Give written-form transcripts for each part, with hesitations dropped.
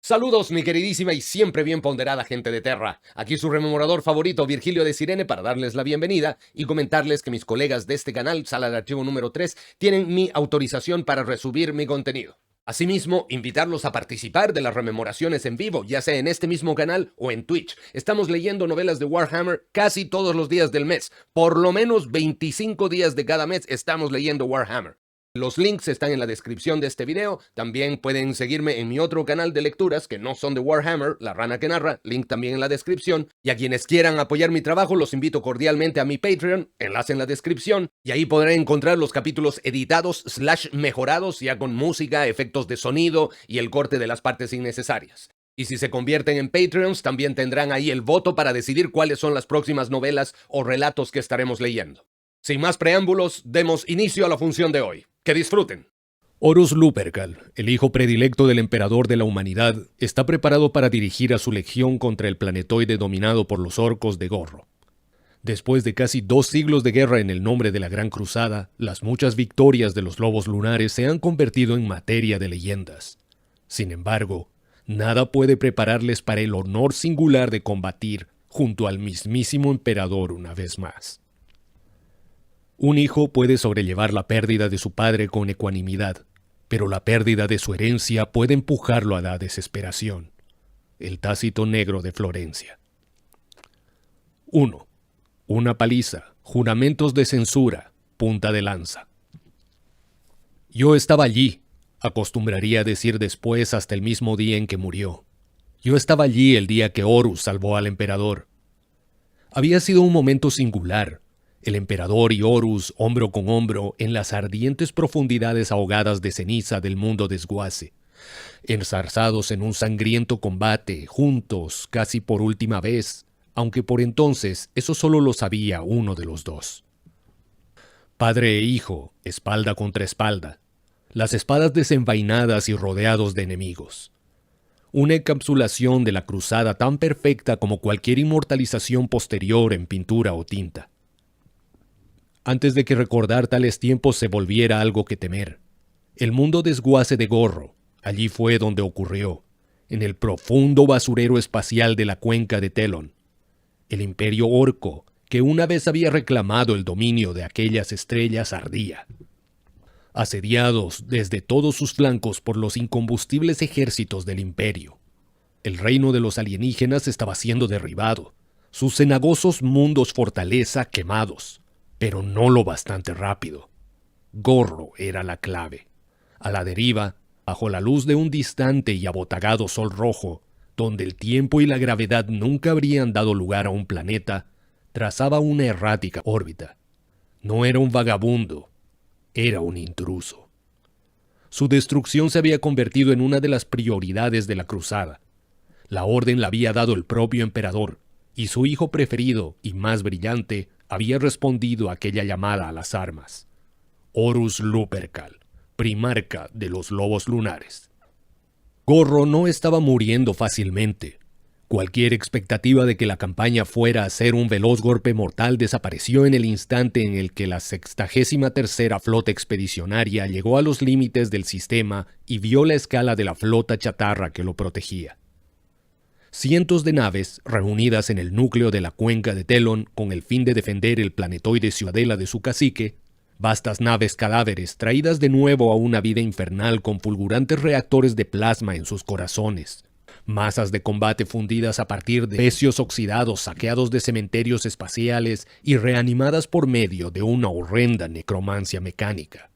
Saludos, mi queridísima y siempre bien ponderada gente de Terra. Aquí su rememorador favorito, Virgilio de Sirene, para darles la bienvenida y comentarles que mis colegas de este canal, Sala de Archivo número 3, tienen mi autorización para resubir mi contenido. Asimismo, invitarlos a participar de las rememoraciones en vivo, ya sea en este mismo canal o en Twitch. Estamos leyendo novelas de Warhammer casi todos los días del mes. Por lo menos 25 días de cada mes estamos leyendo Warhammer. Los links están en la descripción de este video. También pueden seguirme en mi otro canal de lecturas que no son de Warhammer, La Rana que Narra, link también en la descripción. Y a quienes quieran apoyar mi trabajo, los invito cordialmente a mi Patreon, enlace en la descripción. Y ahí podrán encontrar los capítulos editados / mejorados, ya con música, efectos de sonido y el corte de las partes innecesarias. Y si se convierten en Patreons, también tendrán ahí el voto para decidir cuáles son las próximas novelas o relatos que estaremos leyendo. Sin más preámbulos, demos inicio a la función de hoy. ¡Que disfruten! Horus Lupercal, el hijo predilecto del emperador de la humanidad, está preparado para dirigir a su legión contra el planetoide dominado por los orcos de Gorro. Después de casi 2 siglos de guerra en el nombre de la Gran Cruzada, las muchas victorias de los lobos lunares se han convertido en materia de leyendas. Sin embargo, nada puede prepararles para el honor singular de combatir junto al mismísimo emperador una vez más. Un hijo puede sobrellevar la pérdida de su padre con ecuanimidad, pero la pérdida de su herencia puede empujarlo a la desesperación. El Tácito Negro de Florencia. 1. Una paliza, juramentos de censura, punta de lanza. Yo estaba allí, acostumbraría a decir después hasta el mismo día en que murió. Yo estaba allí el día que Horus salvó al emperador. Había sido un momento singular. El emperador y Horus, hombro con hombro, en las ardientes profundidades ahogadas de ceniza del mundo desguace, enzarzados en un sangriento combate, juntos, casi por última vez, aunque por entonces eso solo lo sabía uno de los dos. Padre e hijo, espalda contra espalda, las espadas desenvainadas y rodeados de enemigos. Una encapsulación de la cruzada tan perfecta como cualquier inmortalización posterior en pintura o tinta. Antes de que recordar tales tiempos se volviera algo que temer. El mundo desguace de Gorro, allí fue donde ocurrió, en el profundo basurero espacial de la cuenca de Telon. El imperio orco, que una vez había reclamado el dominio de aquellas estrellas, ardía. Asediados desde todos sus flancos por los incombustibles ejércitos del imperio. El reino de los alienígenas estaba siendo derribado, sus cenagosos mundos fortaleza quemados. Pero no lo bastante rápido. Gorro era la clave. A la deriva, bajo la luz de un distante y abotagado sol rojo, donde el tiempo y la gravedad nunca habrían dado lugar a un planeta, trazaba una errática órbita. No era un vagabundo, era un intruso. Su destrucción se había convertido en una de las prioridades de la cruzada. La orden la había dado el propio emperador, y su hijo preferido y más brillante había respondido a aquella llamada a las armas. Horus Lupercal, primarca de los lobos lunares. Gorro no estaba muriendo fácilmente. Cualquier expectativa de que la campaña fuera a ser un veloz golpe mortal desapareció en el instante en el que la 63ª Flota Expedicionaria llegó a los límites del sistema y vio la escala de la flota chatarra que lo protegía. Cientos de naves reunidas en el núcleo de la cuenca de Telon con el fin de defender el planetoide ciudadela de su cacique, vastas naves cadáveres traídas de nuevo a una vida infernal con fulgurantes reactores de plasma en sus corazones, masas de combate fundidas a partir de pecios oxidados saqueados de cementerios espaciales y reanimadas por medio de una horrenda necromancia mecánica.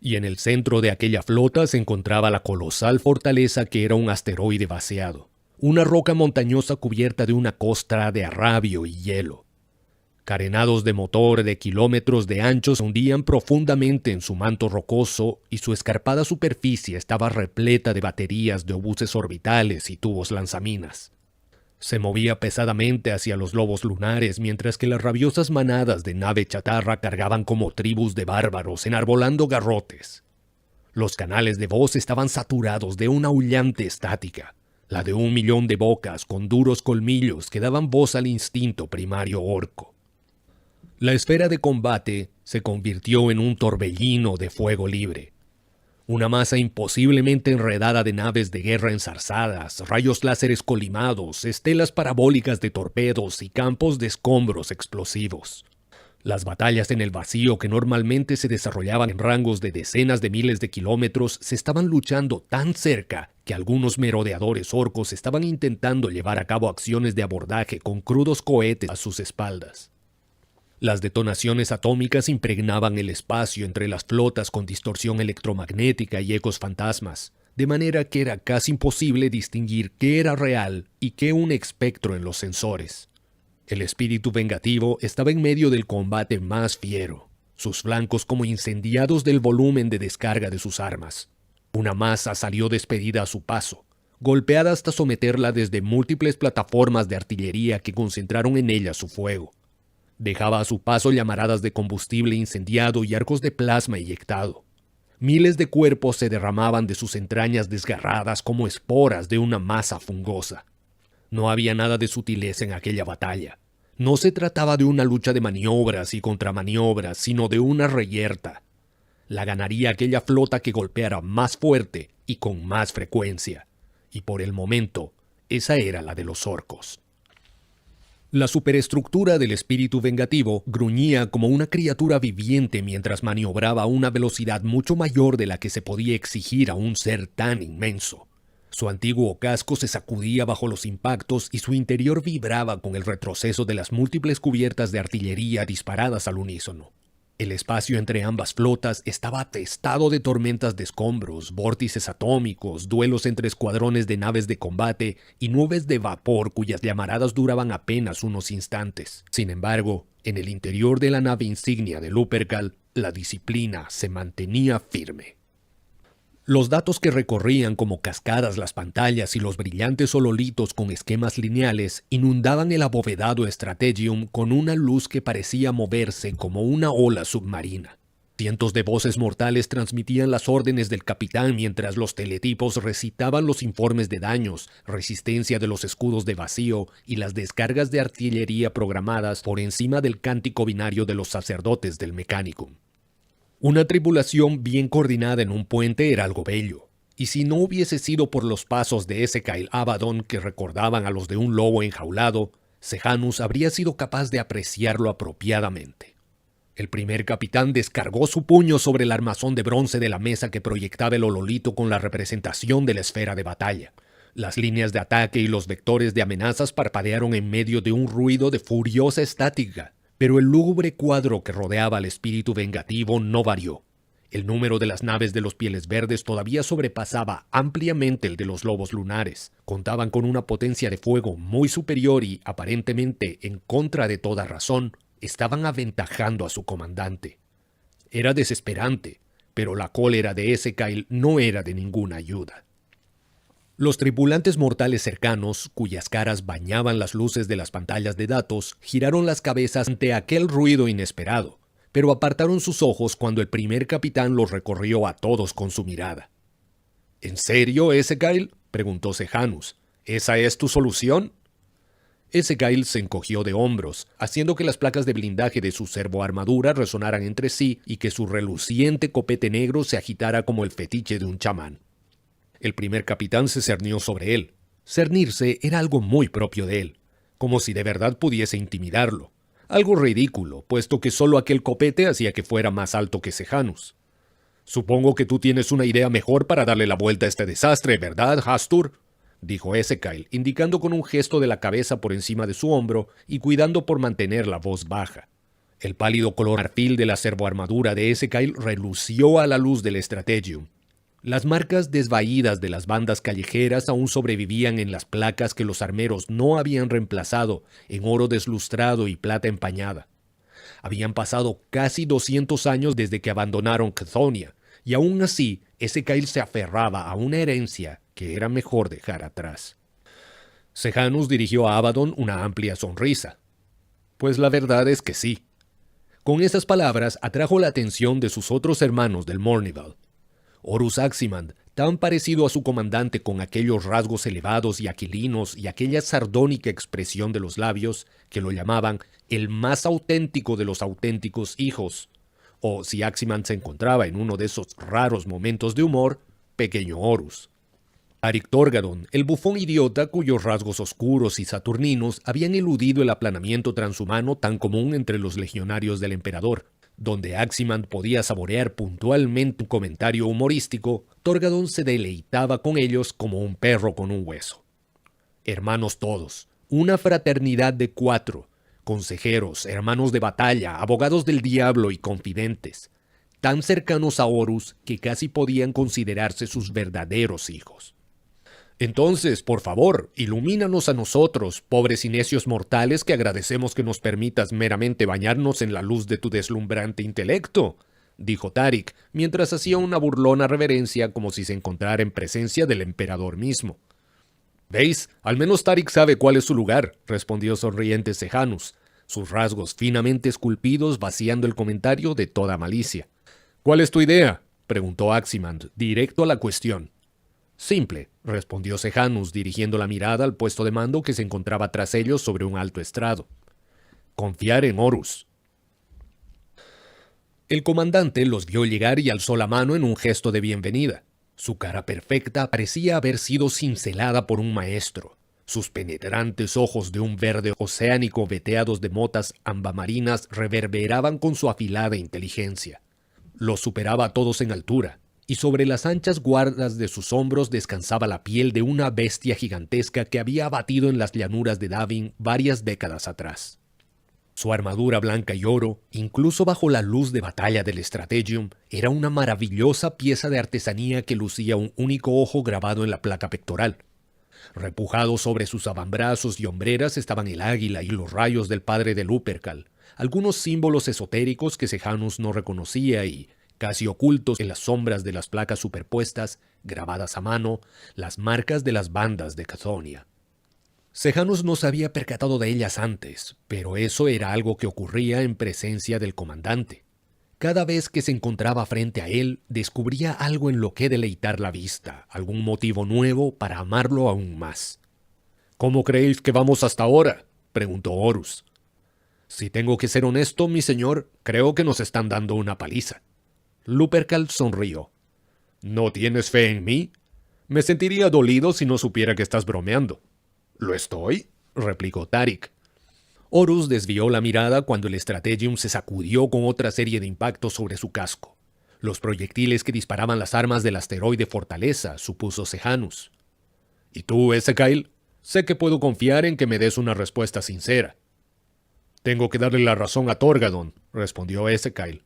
Y en el centro de aquella flota se encontraba la colosal fortaleza que era un asteroide vaciado. Una roca montañosa cubierta de una costra de arrabio y hielo. Carenados de motor de kilómetros de ancho se hundían profundamente en su manto rocoso y su escarpada superficie estaba repleta de baterías de obuses orbitales y tubos lanzaminas. Se movía pesadamente hacia los lobos lunares mientras que las rabiosas manadas de nave chatarra cargaban como tribus de bárbaros enarbolando garrotes. Los canales de voz estaban saturados de una aullante estática. La de 1 millón de bocas con duros colmillos que daban voz al instinto primario orco. La esfera de combate se convirtió en un torbellino de fuego libre. Una masa imposiblemente enredada de naves de guerra enzarzadas, rayos láseres colimados, estelas parabólicas de torpedos y campos de escombros explosivos. Las batallas en el vacío, que normalmente se desarrollaban en rangos de decenas de miles de kilómetros, se estaban luchando tan cerca que algunos merodeadores orcos estaban intentando llevar a cabo acciones de abordaje con crudos cohetes a sus espaldas. Las detonaciones atómicas impregnaban el espacio entre las flotas con distorsión electromagnética y ecos fantasmas, de manera que era casi imposible distinguir qué era real y qué un espectro en los sensores. El espíritu vengativo estaba en medio del combate más fiero, sus flancos como incendiados del volumen de descarga de sus armas. Una masa salió despedida a su paso, golpeada hasta someterla desde múltiples plataformas de artillería que concentraron en ella su fuego. Dejaba a su paso llamaradas de combustible incendiado y arcos de plasma eyectado. Miles de cuerpos se derramaban de sus entrañas desgarradas como esporas de una masa fungosa. No había nada de sutileza en aquella batalla. No se trataba de una lucha de maniobras y contramaniobras, sino de una reyerta. La ganaría aquella flota que golpeara más fuerte y con más frecuencia. Y por el momento, esa era la de los orcos. La superestructura del espíritu vengativo gruñía como una criatura viviente mientras maniobraba a una velocidad mucho mayor de la que se podía exigir a un ser tan inmenso. Su antiguo casco se sacudía bajo los impactos y su interior vibraba con el retroceso de las múltiples cubiertas de artillería disparadas al unísono. El espacio entre ambas flotas estaba atestado de tormentas de escombros, vórtices atómicos, duelos entre escuadrones de naves de combate y nubes de vapor cuyas llamaradas duraban apenas unos instantes. Sin embargo, en el interior de la nave insignia de Lupercal, la disciplina se mantenía firme. Los datos que recorrían como cascadas las pantallas y los brillantes hololitos con esquemas lineales inundaban el abovedado Strategium con una luz que parecía moverse como una ola submarina. Cientos de voces mortales transmitían las órdenes del capitán mientras los teletipos recitaban los informes de daños, resistencia de los escudos de vacío y las descargas de artillería programadas por encima del cántico binario de los sacerdotes del Mechanicum. Una tripulación bien coordinada en un puente era algo bello, y si no hubiese sido por los pasos de Ezekiel Abaddon que recordaban a los de un lobo enjaulado, Sejanus habría sido capaz de apreciarlo apropiadamente. El primer capitán descargó su puño sobre el armazón de bronce de la mesa que proyectaba el hololito con la representación de la esfera de batalla. Las líneas de ataque y los vectores de amenazas parpadearon en medio de un ruido de furiosa estática. Pero el lúgubre cuadro que rodeaba al espíritu vengativo no varió. El número de las naves de los Pieles Verdes todavía sobrepasaba ampliamente el de los Lobos Lunares. Contaban con una potencia de fuego muy superior y, aparentemente en contra de toda razón, estaban aventajando a su comandante. Era desesperante, pero la cólera de Ezekiel no era de ninguna ayuda. Los tripulantes mortales cercanos, cuyas caras bañaban las luces de las pantallas de datos, giraron las cabezas ante aquel ruido inesperado, pero apartaron sus ojos cuando el primer capitán los recorrió a todos con su mirada. ¿En serio, Ezekiel?, preguntó Sejanus. ¿Esa es tu solución? Ezekiel se encogió de hombros, haciendo que las placas de blindaje de su servoarmadura resonaran entre sí y que su reluciente copete negro se agitara como el fetiche de un chamán. El primer capitán se cernió sobre él. Cernirse era algo muy propio de él, como si de verdad pudiese intimidarlo. Algo ridículo, puesto que solo aquel copete hacía que fuera más alto que Sejanus. «Supongo que tú tienes una idea mejor para darle la vuelta a este desastre, ¿verdad, Hastur?», dijo Ezekiel, indicando con un gesto de la cabeza por encima de su hombro y cuidando por mantener la voz baja. El pálido color marfil de la servoarmadura de Ezekiel relució a la luz del Strategium. Las marcas desvaídas de las bandas callejeras aún sobrevivían en las placas que los armeros no habían reemplazado en oro deslustrado y plata empañada. Habían pasado casi 200 años desde que abandonaron Chthonia, y aún así Ezekiel se aferraba a una herencia que era mejor dejar atrás. Sejanus dirigió a Abaddon una amplia sonrisa. Pues la verdad es que sí. Con esas palabras atrajo la atención de sus otros hermanos del Mournival. Horus Aximand, tan parecido a su comandante con aquellos rasgos elevados y aquilinos y aquella sardónica expresión de los labios que lo llamaban el más auténtico de los auténticos hijos. o si Aximan se encontraba en uno de esos raros momentos de humor, pequeño Horus. Tarik Torgadon, el bufón idiota cuyos rasgos oscuros y saturninos habían eludido el aplanamiento transhumano tan común entre los legionarios del emperador, donde Aximan podía saborear puntualmente un comentario humorístico, Torgadon se deleitaba con ellos como un perro con un hueso. Hermanos todos, una fraternidad de 4, consejeros, hermanos de batalla, abogados del diablo y confidentes, tan cercanos a Horus que casi podían considerarse sus verdaderos hijos. Entonces, por favor, ilumínanos a nosotros, pobres y necios mortales que agradecemos que nos permitas meramente bañarnos en la luz de tu deslumbrante intelecto, dijo Tarik, mientras hacía una burlona reverencia como si se encontrara en presencia del emperador mismo. ¿Veis? Al menos Tarik sabe cuál es su lugar, respondió sonriente Sejanus, sus rasgos finamente esculpidos vaciando el comentario de toda malicia. ¿Cuál es tu idea?, preguntó Aximan, directo a la cuestión. Simple, respondió Sejanus, dirigiendo la mirada al puesto de mando que se encontraba tras ellos sobre un alto estrado. Confiar en Horus. El comandante los vio llegar y alzó la mano en un gesto de bienvenida. Su cara perfecta parecía haber sido cincelada por un maestro. Sus penetrantes ojos de un verde oceánico veteados de motas ambamarinas reverberaban con su afilada inteligencia. Los superaba a todos en altura, y sobre las anchas guardas de sus hombros descansaba la piel de una bestia gigantesca que había abatido en las llanuras de Davin varias décadas atrás. Su armadura blanca y oro, incluso bajo la luz de batalla del Strategium, era una maravillosa pieza de artesanía que lucía un único ojo grabado en la placa pectoral. Repujados sobre sus avambrazos y hombreras estaban el águila y los rayos del padre de Lupercal, algunos símbolos esotéricos que Sejanus no reconocía y, casi ocultos en las sombras de las placas superpuestas, grabadas a mano, las marcas de las bandas de Cathonia. Sejanus no se había percatado de ellas antes, pero eso era algo que ocurría en presencia del comandante. Cada vez que se encontraba frente a él, descubría algo en lo que deleitar la vista, algún motivo nuevo para amarlo aún más. ¿Cómo creéis que vamos hasta ahora?, preguntó Horus. Si tengo que ser honesto, mi señor, creo que nos están dando una paliza. Lupercal sonrió. ¿No tienes fe en mí? Me sentiría dolido si no supiera que estás bromeando. ¿Lo estoy?, replicó Tarik. Horus desvió la mirada cuando el Strategium se sacudió con otra serie de impactos sobre su casco. Los proyectiles que disparaban las armas del asteroide Fortaleza, supuso Sejanus. ¿Y tú, Ezekiel? Sé que puedo confiar en que me des una respuesta sincera. Tengo que darle la razón a Torgadon, respondió Ezekiel.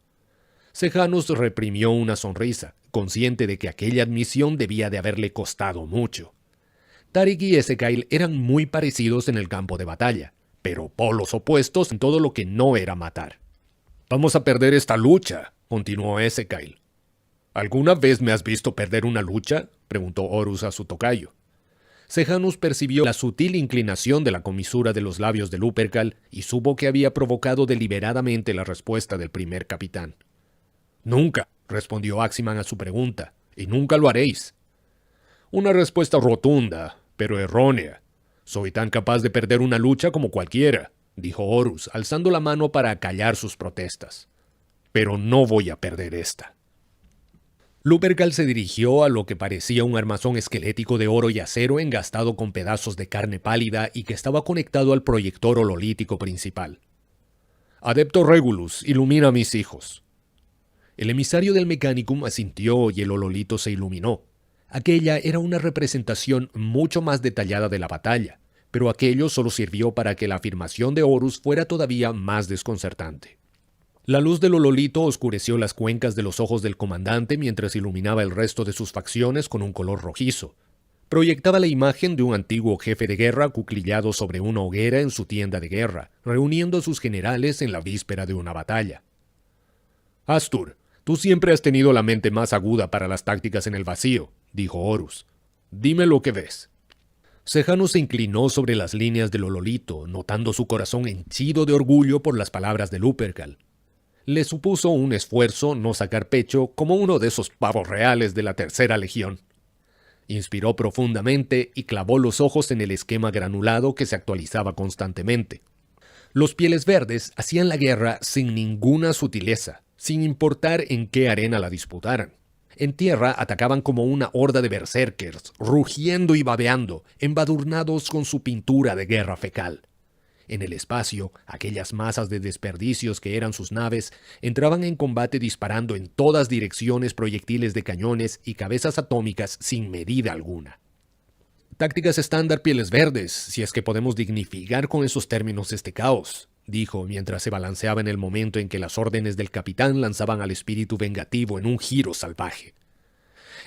Sejanus reprimió una sonrisa, consciente de que aquella admisión debía de haberle costado mucho. Tarik y Ezekiel eran muy parecidos en el campo de batalla, pero polos opuestos en todo lo que no era matar. «Vamos a perder esta lucha», continuó Ezekiel. «¿Alguna vez me has visto perder una lucha?», preguntó Horus a su tocayo. Sejanus percibió la sutil inclinación de la comisura de los labios de Lupercal y supo que había provocado deliberadamente la respuesta del primer capitán. «Nunca», respondió Aximan a su pregunta, «y nunca lo haréis». «Una respuesta rotunda, pero errónea. Soy tan capaz de perder una lucha como cualquiera», dijo Horus, alzando la mano para acallar sus protestas. «Pero no voy a perder esta». Lupercal se dirigió a lo que parecía un armazón esquelético de oro y acero engastado con pedazos de carne pálida y que estaba conectado al proyector hololítico principal. «Adepto Regulus, ilumina a mis hijos». El emisario del Mechanicum asintió y el hololito se iluminó. Aquella era una representación mucho más detallada de la batalla, pero aquello solo sirvió para que la afirmación de Horus fuera todavía más desconcertante. La luz del hololito oscureció las cuencas de los ojos del comandante mientras iluminaba el resto de sus facciones con un color rojizo. Proyectaba la imagen de un antiguo jefe de guerra acuclillado sobre una hoguera en su tienda de guerra, reuniendo a sus generales en la víspera de una batalla. «Astur, tú siempre has tenido la mente más aguda para las tácticas en el vacío», dijo Horus. «Dime lo que ves». Sejanus se inclinó sobre las líneas del hololito, notando su corazón henchido de orgullo por las palabras de Lupercal. Le supuso un esfuerzo no sacar pecho como uno de esos pavos reales de la Tercera Legión. Inspiró profundamente y clavó los ojos en el esquema granulado que se actualizaba constantemente. Los Pieles Verdes hacían la guerra sin ninguna sutileza, sin importar en qué arena la disputaran. En tierra atacaban como una horda de berserkers, rugiendo y babeando, embadurnados con su pintura de guerra fecal. En el espacio, aquellas masas de desperdicios que eran sus naves entraban en combate disparando en todas direcciones proyectiles de cañones y cabezas atómicas sin medida alguna. Tácticas estándar pieles verdes, si es que podemos dignificar con esos términos este caos, dijo mientras se balanceaba en el momento en que las órdenes del capitán lanzaban al espíritu vengativo en un giro salvaje.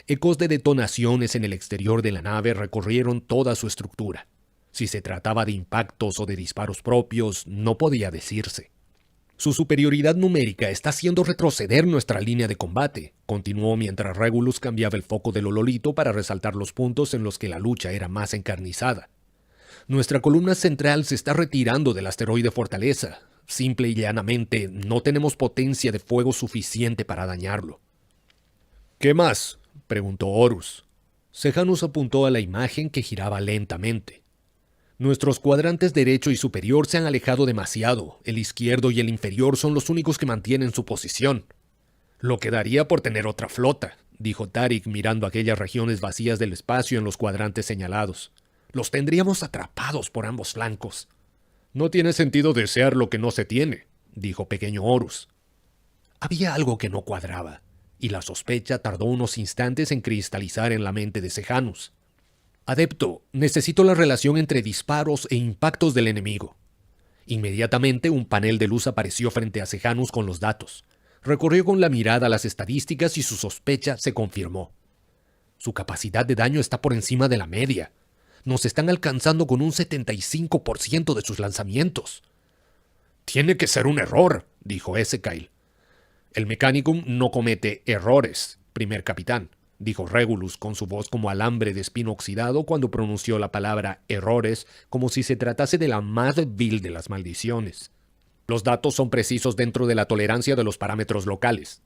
Ecos de detonaciones en el exterior de la nave recorrieron toda su estructura. Si se trataba de impactos o de disparos propios, no podía decirse. Su superioridad numérica está haciendo retroceder nuestra línea de combate, continuó mientras Regulus cambiaba el foco del hololito para resaltar los puntos en los que la lucha era más encarnizada. Nuestra columna central se está retirando del asteroide Fortaleza. Simple y llanamente, no tenemos potencia de fuego suficiente para dañarlo. ¿Qué más?, preguntó Horus. Sejanus apuntó a la imagen que giraba lentamente. Nuestros cuadrantes derecho y superior se han alejado demasiado. El izquierdo y el inferior son los únicos que mantienen su posición. Lo quedaría por tener otra flota, dijo Tarik mirando aquellas regiones vacías del espacio en los cuadrantes señalados. Los tendríamos atrapados por ambos flancos. No tiene sentido desear lo que no se tiene, dijo pequeño Horus. Había algo que no cuadraba, y la sospecha tardó unos instantes en cristalizar en la mente de Sejanus. Adepto, necesito la relación entre disparos e impactos del enemigo. Inmediatamente un panel de luz apareció frente a Sejanus con los datos. Recorrió con la mirada las estadísticas y su sospecha se confirmó. Su capacidad de daño está por encima de la media. Nos están alcanzando con un 75% de sus lanzamientos. Tiene que ser un error, dijo Ezekiel. El Mechanicum no comete errores, primer capitán, dijo Regulus con su voz como alambre de espino oxidado cuando pronunció la palabra errores como si se tratase de la más vil de las maldiciones. Los datos son precisos dentro de la tolerancia de los parámetros locales.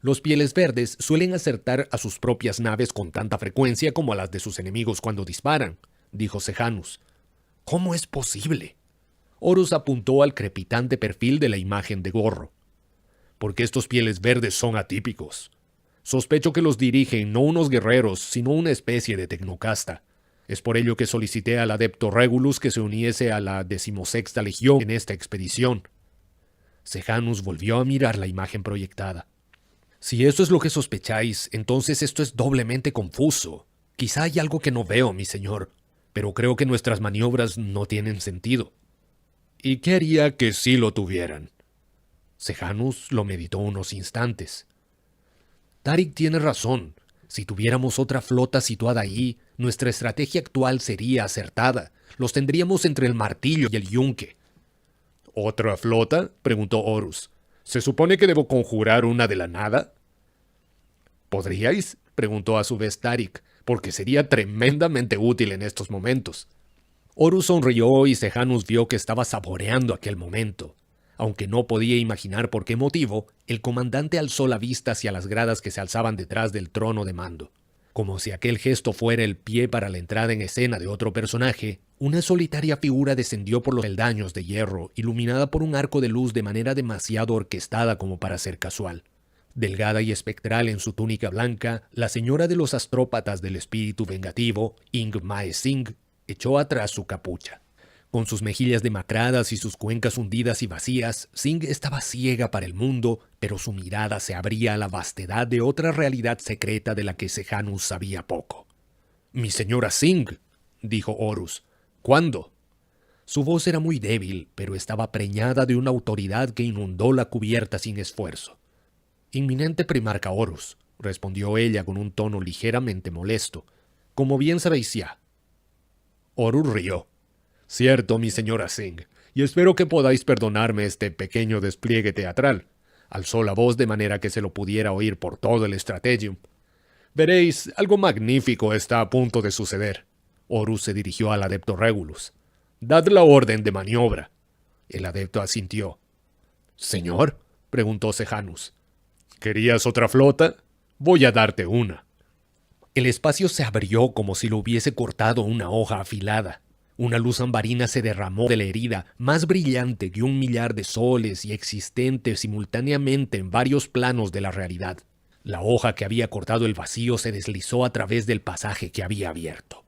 Los pieles verdes suelen acertar a sus propias naves con tanta frecuencia como a las de sus enemigos cuando disparan, dijo Sejanus. ¿Cómo es posible? Horus apuntó al crepitante perfil de la imagen de Gorro. Porque estos pieles verdes son atípicos. Sospecho que los dirigen no unos guerreros, sino una especie de tecnocasta. Es por ello que solicité al adepto Regulus que se uniese a la 16ª Legión en esta expedición. Sejanus volvió a mirar la imagen proyectada. Si eso es lo que sospecháis, entonces esto es doblemente confuso. Quizá hay algo que no veo, mi señor, pero creo que nuestras maniobras no tienen sentido. ¿Y qué haría que sí lo tuvieran? Sejanus lo meditó unos instantes. Tarik tiene razón. Si tuviéramos otra flota situada ahí, nuestra estrategia actual sería acertada. Los tendríamos entre el martillo y el yunque. ¿Otra flota?, preguntó Horus. ¿Se supone que debo conjurar una de la nada? ¿Podríais?, preguntó a su vez Tarik, porque sería tremendamente útil en estos momentos. Horus sonrió y Sejanus vio que estaba saboreando aquel momento. Aunque no podía imaginar por qué motivo, el comandante alzó la vista hacia las gradas que se alzaban detrás del trono de mando. Como si aquel gesto fuera el pie para la entrada en escena de otro personaje, una solitaria figura descendió por los peldaños de hierro, iluminada por un arco de luz de manera demasiado orquestada como para ser casual. Delgada y espectral en su túnica blanca, la señora de los astrópatas del espíritu vengativo, Ing Mae Sing, echó atrás su capucha. Con sus mejillas demacradas y sus cuencas hundidas y vacías, Sing estaba ciega para el mundo, pero su mirada se abría a la vastedad de otra realidad secreta de la que Sejanus sabía poco. «Mi señora Sing», dijo Horus. «¿Cuándo?» Su voz era muy débil, pero estaba preñada de una autoridad que inundó la cubierta sin esfuerzo. «Inminente primarca Horus», respondió ella con un tono ligeramente molesto. «Como bien sabéis ya». Horus rió. «Cierto, mi señora Sing, y espero que podáis perdonarme este pequeño despliegue teatral». Alzó la voz de manera que se lo pudiera oír por todo el Strategium. «Veréis, algo magnífico está a punto de suceder». Horus se dirigió al adepto Regulus. «Dad la orden de maniobra». El adepto asintió. «¿Señor?», preguntó Sejanus. «¿Querías otra flota? Voy a darte una». El espacio se abrió como si lo hubiese cortado una hoja afilada. Una luz ambarina se derramó de la herida, más brillante que 1.000.000 de soles y existente simultáneamente en varios planos de la realidad. La hoja que había cortado el vacío se deslizó a través del pasaje que había abierto.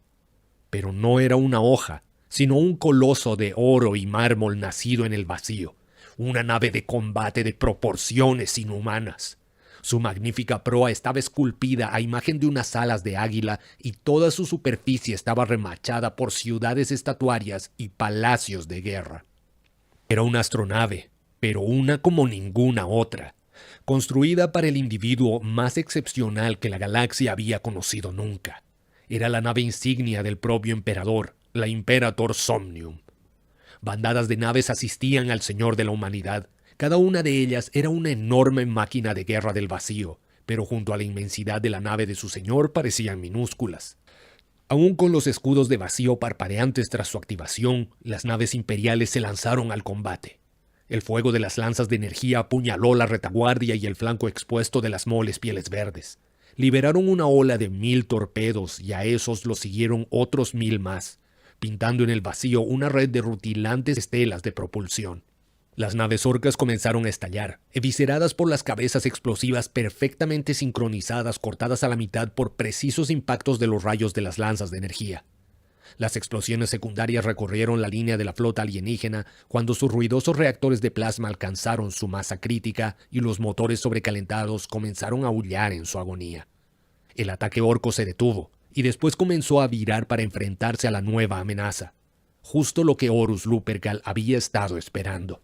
Pero no era una hoja, sino un coloso de oro y mármol nacido en el vacío, una nave de combate de proporciones inhumanas. Su magnífica proa estaba esculpida a imagen de unas alas de águila y toda su superficie estaba remachada por ciudades estatuarias y palacios de guerra. Era una astronave, pero una como ninguna otra, construida para el individuo más excepcional que la galaxia había conocido nunca. Era la nave insignia del propio emperador, la Imperator Somnium. Bandadas de naves asistían al Señor de la Humanidad. Cada una de ellas era una enorme máquina de guerra del vacío, pero junto a la inmensidad de la nave de su señor parecían minúsculas. Aún con los escudos de vacío parpadeantes tras su activación, las naves imperiales se lanzaron al combate. El fuego de las lanzas de energía apuñaló la retaguardia y el flanco expuesto de las moles pieles verdes. Liberaron una ola de 1.000 torpedos y a esos los siguieron otros 1.000 más, pintando en el vacío una red de rutilantes estelas de propulsión. Las naves orcas comenzaron a estallar, evisceradas por las cabezas explosivas perfectamente sincronizadas cortadas a la mitad por precisos impactos de los rayos de las lanzas de energía. Las explosiones secundarias recorrieron la línea de la flota alienígena cuando sus ruidosos reactores de plasma alcanzaron su masa crítica y los motores sobrecalentados comenzaron a aullar en su agonía. El ataque orco se detuvo y después comenzó a virar para enfrentarse a la nueva amenaza, justo lo que Horus Lupercal había estado esperando.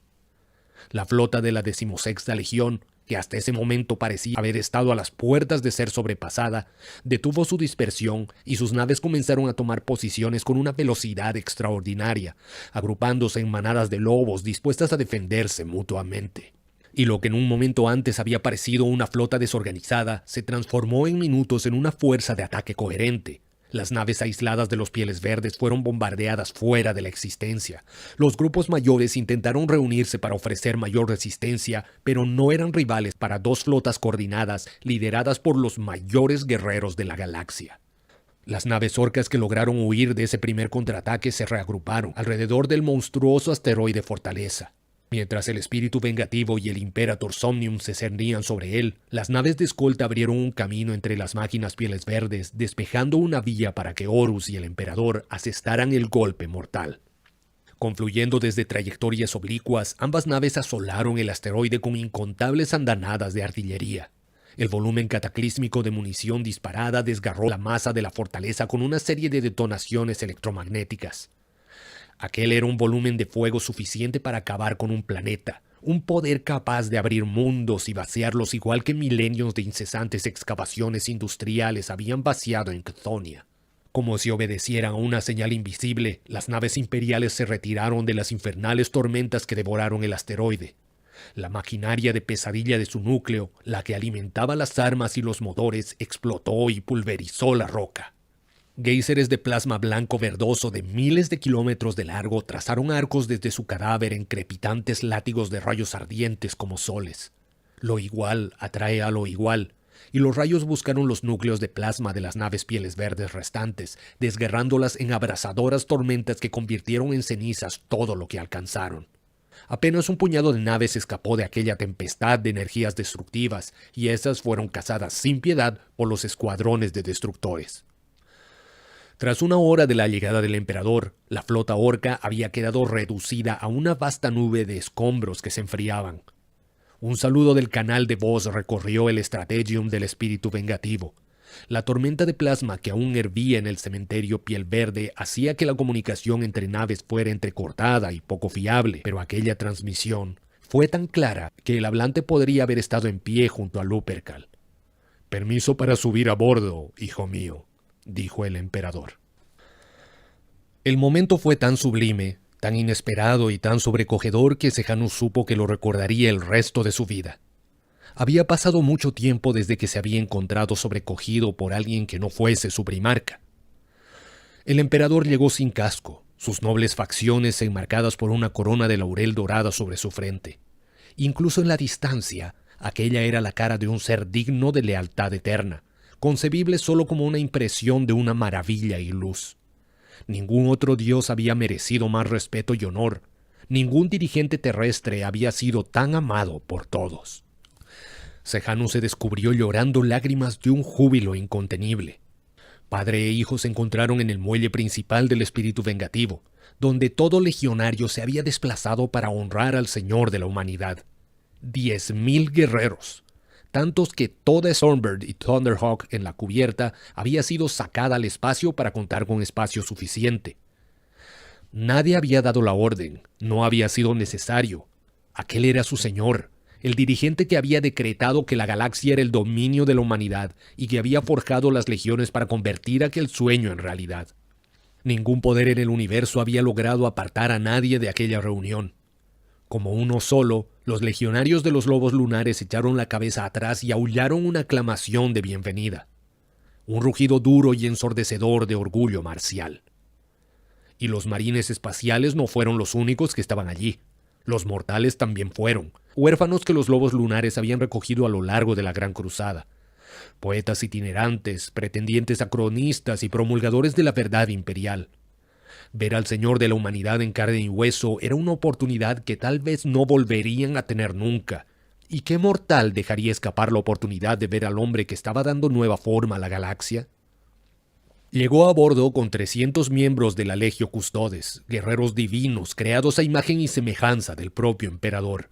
La flota de la 16ª Legión, que hasta ese momento parecía haber estado a las puertas de ser sobrepasada, detuvo su dispersión y sus naves comenzaron a tomar posiciones con una velocidad extraordinaria, agrupándose en manadas de lobos dispuestas a defenderse mutuamente. Y lo que en un momento antes había parecido una flota desorganizada, se transformó en minutos en una fuerza de ataque coherente. Las naves aisladas de los Pieles Verdes fueron bombardeadas fuera de la existencia. Los grupos mayores intentaron reunirse para ofrecer mayor resistencia, pero no eran rivales para dos flotas coordinadas lideradas por los mayores guerreros de la galaxia. Las naves orcas que lograron huir de ese primer contraataque se reagruparon alrededor del monstruoso asteroide Fortaleza. Mientras el espíritu vengativo y el Imperator Somnium se cernían sobre él, las naves de escolta abrieron un camino entre las máquinas Pieles Verdes, despejando una vía para que Horus y el emperador asestaran el golpe mortal. Confluyendo desde trayectorias oblicuas, ambas naves asolaron el asteroide con incontables andanadas de artillería. El volumen cataclísmico de munición disparada desgarró la masa de la fortaleza con una serie de detonaciones electromagnéticas. Aquel era un volumen de fuego suficiente para acabar con un planeta, un poder capaz de abrir mundos y vaciarlos igual que milenios de incesantes excavaciones industriales habían vaciado en Cthonia. Como si obedecieran a una señal invisible, las naves imperiales se retiraron de las infernales tormentas que devoraron el asteroide. La maquinaria de pesadilla de su núcleo, la que alimentaba las armas y los motores, explotó y pulverizó la roca. Géiseres de plasma blanco verdoso de miles de kilómetros de largo trazaron arcos desde su cadáver en crepitantes látigos de rayos ardientes como soles. Lo igual atrae a lo igual, y los rayos buscaron los núcleos de plasma de las naves Pieles Verdes restantes, desgarrándolas en abrasadoras tormentas que convirtieron en cenizas todo lo que alcanzaron. Apenas un puñado de naves escapó de aquella tempestad de energías destructivas, y esas fueron cazadas sin piedad por los escuadrones de destructores. Tras una hora de la llegada del emperador, la flota orca había quedado reducida a una vasta nube de escombros que se enfriaban. Un saludo del canal de voz recorrió el strategium del espíritu vengativo. La tormenta de plasma que aún hervía en el cementerio Piel Verde hacía que la comunicación entre naves fuera entrecortada y poco fiable, pero aquella transmisión fue tan clara que el hablante podría haber estado en pie junto a Lupercal. «Permiso para subir a bordo, hijo mío», dijo el emperador. El momento fue tan sublime, tan inesperado y tan sobrecogedor que Sejanus supo que lo recordaría el resto de su vida. Había pasado mucho tiempo desde que se había encontrado sobrecogido por alguien que no fuese su primarca. El emperador llegó sin casco, sus nobles facciones enmarcadas por una corona de laurel dorada sobre su frente. Incluso en la distancia, aquella era la cara de un ser digno de lealtad eterna, concebible solo como una impresión de una maravilla y luz. Ningún otro dios había merecido más respeto y honor. Ningún dirigente terrestre había sido tan amado por todos. Sejanus se descubrió llorando lágrimas de un júbilo incontenible. Padre e hijo se encontraron en el muelle principal del espíritu vengativo, donde todo legionario se había desplazado para honrar al Señor de la humanidad. 10,000 guerreros, tantos que toda Stormbird y Thunderhawk en la cubierta había sido sacada al espacio para contar con espacio suficiente. Nadie había dado la orden, no había sido necesario. Aquel era su señor, el dirigente que había decretado que la galaxia era el dominio de la humanidad y que había forjado las legiones para convertir aquel sueño en realidad. Ningún poder en el universo había logrado apartar a nadie de aquella reunión. Como uno solo, los legionarios de los lobos lunares echaron la cabeza atrás y aullaron una aclamación de bienvenida. Un rugido duro y ensordecedor de orgullo marcial. Y los marines espaciales no fueron los únicos que estaban allí. Los mortales también fueron, huérfanos que los lobos lunares habían recogido a lo largo de la Gran Cruzada. Poetas itinerantes, pretendientes a cronistas y promulgadores de la verdad imperial. Ver al Señor de la humanidad en carne y hueso era una oportunidad que tal vez no volverían a tener nunca. ¿Y qué mortal dejaría escapar la oportunidad de ver al hombre que estaba dando nueva forma a la galaxia? Llegó a bordo con 300 miembros de la Legio Custodes, guerreros divinos creados a imagen y semejanza del propio emperador.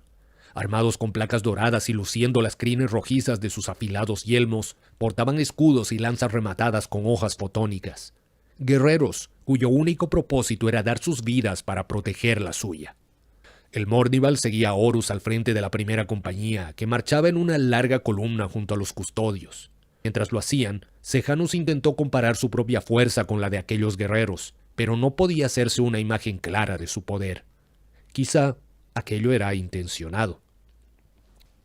Armados con placas doradas y luciendo las crines rojizas de sus afilados yelmos, portaban escudos y lanzas rematadas con hojas fotónicas. Guerreros cuyo único propósito era dar sus vidas para proteger la suya. El Mournival seguía a Horus al frente de la primera compañía, que marchaba en una larga columna junto a los custodios. Mientras lo hacían, Sejanus intentó comparar su propia fuerza con la de aquellos guerreros, pero no podía hacerse una imagen clara de su poder. Quizá aquello era intencionado.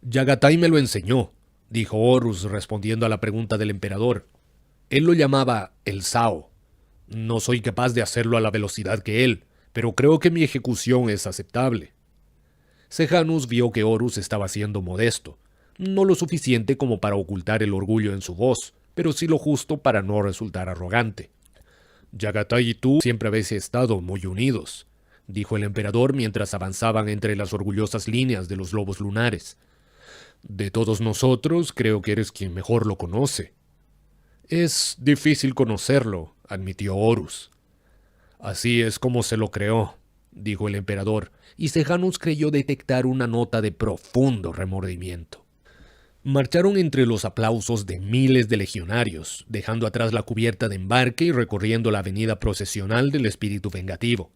«Yagatai me lo enseñó», dijo Horus respondiendo a la pregunta del emperador. «Él lo llamaba el Sao. No soy capaz de hacerlo a la velocidad que él, pero creo que mi ejecución es aceptable». Sejanus vio que Horus estaba siendo modesto, no lo suficiente como para ocultar el orgullo en su voz, pero sí lo justo para no resultar arrogante. «Yagatai y tú siempre habéis estado muy unidos», dijo el emperador mientras avanzaban entre las orgullosas líneas de los lobos lunares. «De todos nosotros, creo que eres quien mejor lo conoce». «Es difícil conocerlo», admitió Horus. «Así es como se lo creó», dijo el emperador, y Sejanus creyó detectar una nota de profundo remordimiento. Marcharon entre los aplausos de miles de legionarios, dejando atrás la cubierta de embarque y recorriendo la avenida procesional del espíritu vengativo.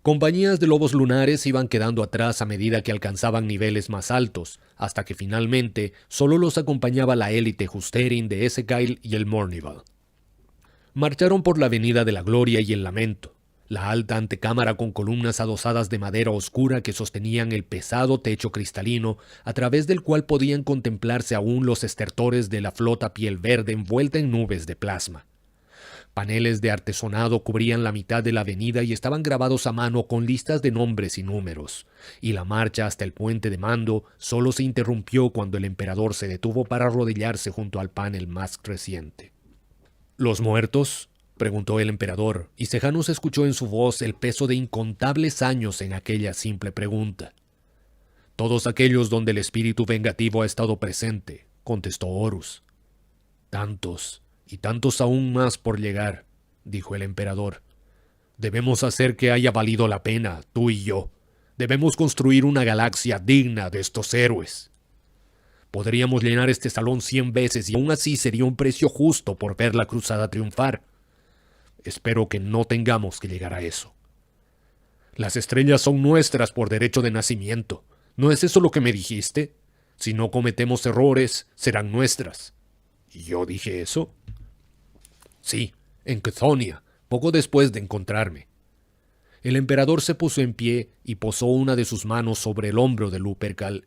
Compañías de lobos lunares iban quedando atrás a medida que alcanzaban niveles más altos, hasta que finalmente solo los acompañaba la élite Justerin de Essegail y el Mournival. Marcharon por la avenida de la Gloria y el Lamento, la alta antecámara con columnas adosadas de madera oscura que sostenían el pesado techo cristalino, a través del cual podían contemplarse aún los estertores de la flota piel verde envuelta en nubes de plasma. Paneles de artesonado cubrían la mitad de la avenida y estaban grabados a mano con listas de nombres y números, y la marcha hasta el puente de mando solo se interrumpió cuando el emperador se detuvo para arrodillarse junto al panel más reciente. «¿Los muertos?», preguntó el emperador, y Sejanus escuchó en su voz el peso de incontables años en aquella simple pregunta. «Todos aquellos donde el espíritu vengativo ha estado presente», contestó Horus. «Tantos, y tantos aún más por llegar», dijo el emperador. «Debemos hacer que haya valido la pena, tú y yo. Debemos construir una galaxia digna de estos héroes. Podríamos llenar este salón 100 veces y aún así sería un precio justo por ver la cruzada triunfar. Espero que no tengamos que llegar a eso. Las estrellas son nuestras por derecho de nacimiento. ¿No es eso lo que me dijiste? Si no cometemos errores, serán nuestras». ¿Y yo dije eso? «Sí, en Chthonia, poco después de encontrarme». El emperador se puso en pie y posó una de sus manos sobre el hombro de Lupercal,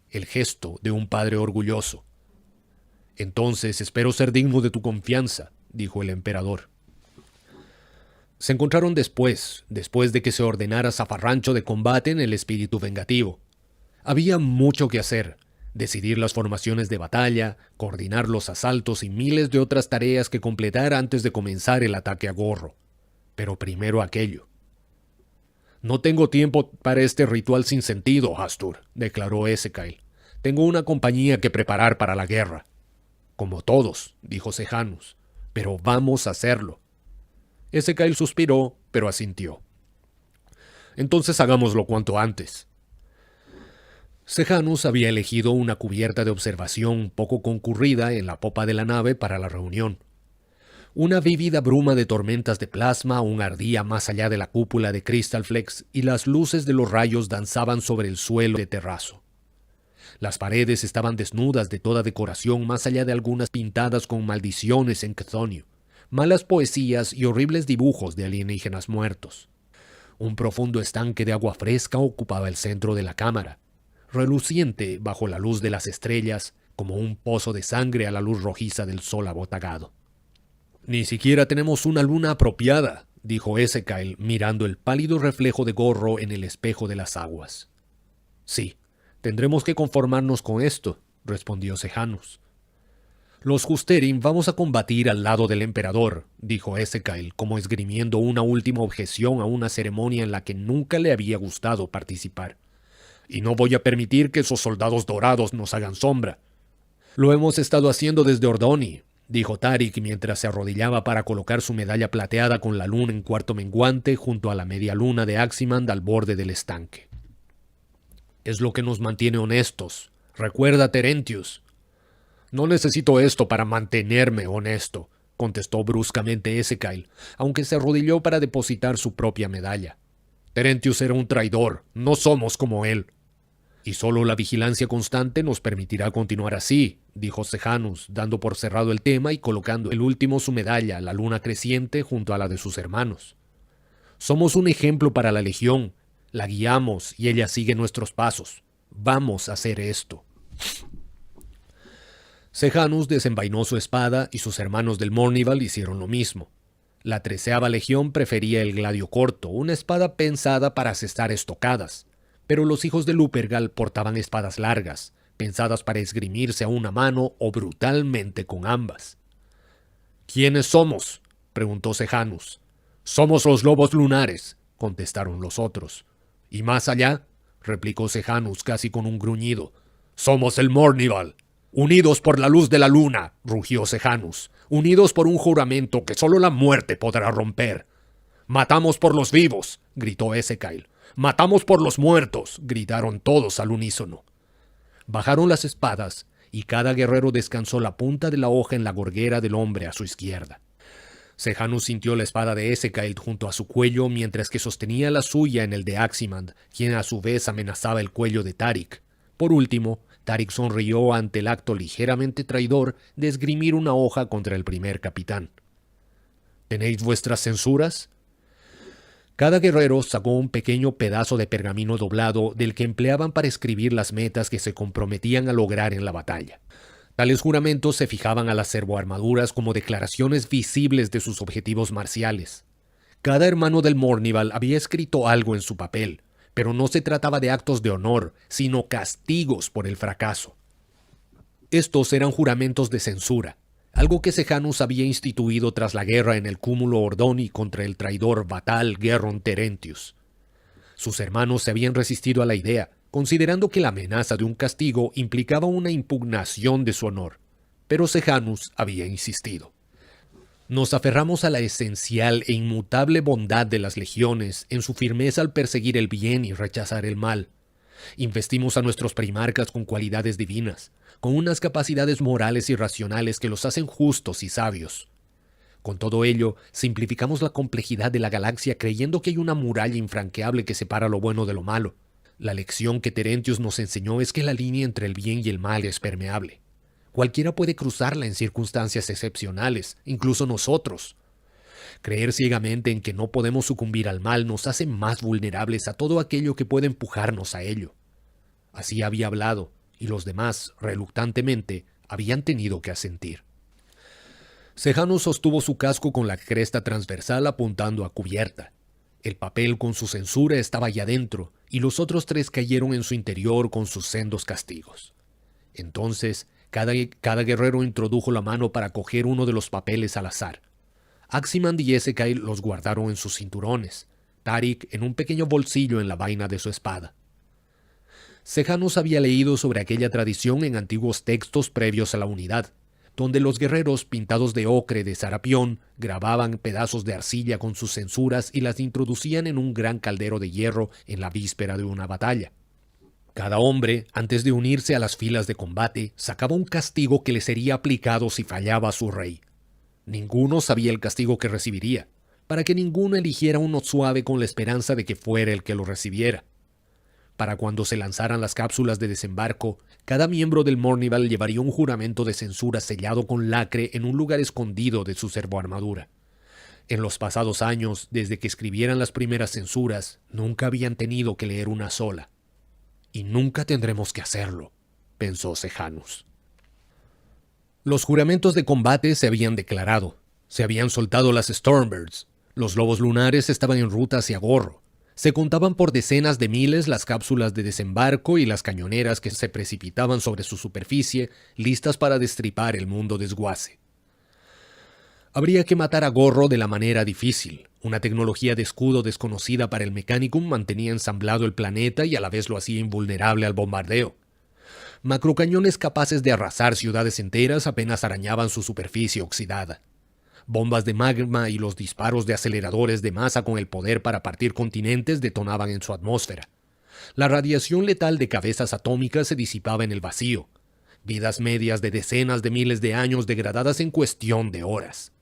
el gesto de un padre orgulloso. «Entonces espero ser digno de tu confianza», dijo el emperador. Se encontraron después de que se ordenara zafarrancho de combate en el espíritu vengativo. Había mucho que hacer: decidir las formaciones de batalla, coordinar los asaltos y miles de otras tareas que completar antes de comenzar el ataque a Gorro. Pero primero aquello. No tengo tiempo para este ritual sin sentido, Hastur, declaró Ezekiel. Tengo una compañía que preparar para la guerra. Como todos, dijo Sejanus, pero vamos a hacerlo. Ezekiel suspiró, pero asintió. Entonces hagámoslo cuanto antes. Sejanus había elegido una cubierta de observación poco concurrida en la popa de la nave para la reunión. Una vívida bruma de tormentas de plasma aún ardía más allá de la cúpula de Crystal Flex y las luces de los rayos danzaban sobre el suelo de terrazo. Las paredes estaban desnudas de toda decoración más allá de algunas pintadas con maldiciones en Chthonio, malas poesías y horribles dibujos de alienígenas muertos. Un profundo estanque de agua fresca ocupaba el centro de la cámara, reluciente bajo la luz de las estrellas como un pozo de sangre a la luz rojiza del sol abotagado. «Ni siquiera tenemos una luna apropiada», dijo Ezekiel mirando el pálido reflejo de Gorro en el espejo de las aguas. «Sí, tendremos que conformarnos con esto», respondió Sejanus. «Los Justerin vamos a combatir al lado del emperador», dijo Ezekiel, como esgrimiendo una última objeción a una ceremonia en la que nunca le había gustado participar. «Y no voy a permitir que esos soldados dorados nos hagan sombra». «Lo hemos estado haciendo desde Ordoni», dijo Tarik mientras se arrodillaba para colocar su medalla plateada con la luna en cuarto menguante junto a la media luna de Aximand al borde del estanque. «Es lo que nos mantiene honestos. Recuerda, Terentius». «No necesito esto para mantenerme honesto», contestó bruscamente Ezekiel, aunque se arrodilló para depositar su propia medalla. «Terentius era un traidor. No somos como él». «Y solo la vigilancia constante nos permitirá continuar así», dijo Sejanus, dando por cerrado el tema y colocando el último su medalla, la luna creciente, junto a la de sus hermanos. «Somos un ejemplo para la Legión. La guiamos y ella sigue nuestros pasos. Vamos a hacer esto». Sejanus desenvainó su espada y sus hermanos del Mournival hicieron lo mismo. La 13ª Legión prefería el gladio corto, una espada pensada para asestar estocadas. Pero los hijos de Lupergal portaban espadas largas, pensadas para esgrimirse a una mano o brutalmente con ambas. «¿Quiénes somos?», preguntó Sejanus. «Somos los lobos lunares», contestaron los otros. «¿Y más allá?», replicó Sejanus casi con un gruñido. «Somos el Mournival». «Unidos por la luz de la luna», rugió Sejanus. «Unidos por un juramento que solo la muerte podrá romper». «Matamos por los vivos», gritó Ezekiel. «Matamos por los muertos», gritaron todos al unísono. Bajaron las espadas y cada guerrero descansó la punta de la hoja en la gorguera del hombre a su izquierda. Sejanus sintió la espada de Ezekiel junto a su cuello mientras que sostenía la suya en el de Aximand, quien a su vez amenazaba el cuello de Tarik. Por último, Tarik sonrió ante el acto ligeramente traidor de esgrimir una hoja contra el primer capitán. «¿Tenéis vuestras censuras?». Cada guerrero sacó un pequeño pedazo de pergamino doblado del que empleaban para escribir las metas que se comprometían a lograr en la batalla. Tales juramentos se fijaban a las servoarmaduras como declaraciones visibles de sus objetivos marciales. Cada hermano del Mournival había escrito algo en su papel, pero no se trataba de actos de honor, sino castigos por el fracaso. Estos eran juramentos de censura, algo que Sejanus había instituido tras la guerra en el cúmulo Ordoni contra el traidor Vatal Gerron Terentius. Sus hermanos se habían resistido a la idea, considerando que la amenaza de un castigo implicaba una impugnación de su honor, pero Sejanus había insistido. Nos aferramos a la esencial e inmutable bondad de las legiones en su firmeza al perseguir el bien y rechazar el mal. Investimos a nuestros primarcas con cualidades divinas, con unas capacidades morales y racionales que los hacen justos y sabios. Con todo ello, simplificamos la complejidad de la galaxia creyendo que hay una muralla infranqueable que separa lo bueno de lo malo. La lección que Terentius nos enseñó es que la línea entre el bien y el mal es permeable. Cualquiera puede cruzarla en circunstancias excepcionales, incluso nosotros. Creer ciegamente en que no podemos sucumbir al mal nos hace más vulnerables a todo aquello que puede empujarnos a ello. Así había hablado, y los demás, reluctantemente, habían tenido que asentir. Sejanus sostuvo su casco con la cresta transversal apuntando a cubierta. El papel con su censura estaba allá dentro, y los otros 3 cayeron en su interior con sus sendos castigos. Entonces, cada guerrero introdujo la mano para coger uno de los papeles al azar. Aximand y Esekai los guardaron en sus cinturones, Tarik en un pequeño bolsillo en la vaina de su espada. Sejanus había leído sobre aquella tradición en antiguos textos previos a la unidad, donde los guerreros pintados de ocre de Sarapión grababan pedazos de arcilla con sus censuras y las introducían en un gran caldero de hierro en la víspera de una batalla. Cada hombre, antes de unirse a las filas de combate, sacaba un castigo que le sería aplicado si fallaba a su rey. Ninguno sabía el castigo que recibiría, para que ninguno eligiera uno suave con la esperanza de que fuera el que lo recibiera. Para cuando se lanzaran las cápsulas de desembarco, cada miembro del Mournival llevaría un juramento de censura sellado con lacre en un lugar escondido de su servoarmadura. En los pasados años, desde que escribieran las primeras censuras, nunca habían tenido que leer una sola. Y nunca tendremos que hacerlo, pensó Sejanus. Los juramentos de combate se habían declarado. Se habían soltado las Stormbirds. Los lobos lunares estaban en ruta hacia Gorro. Se contaban por decenas de miles las cápsulas de desembarco y las cañoneras que se precipitaban sobre su superficie, listas para destripar el mundo de Sguace. Habría que matar a Gorro de la manera difícil. Una tecnología de escudo desconocida para el Mechanicum mantenía ensamblado el planeta y a la vez lo hacía invulnerable al bombardeo. Macrocañones capaces de arrasar ciudades enteras apenas arañaban su superficie oxidada. Bombas de magma y los disparos de aceleradores de masa con el poder para partir continentes detonaban en su atmósfera. La radiación letal de cabezas atómicas se disipaba en el vacío. Vidas medias de decenas de miles de años degradadas en cuestión de horas.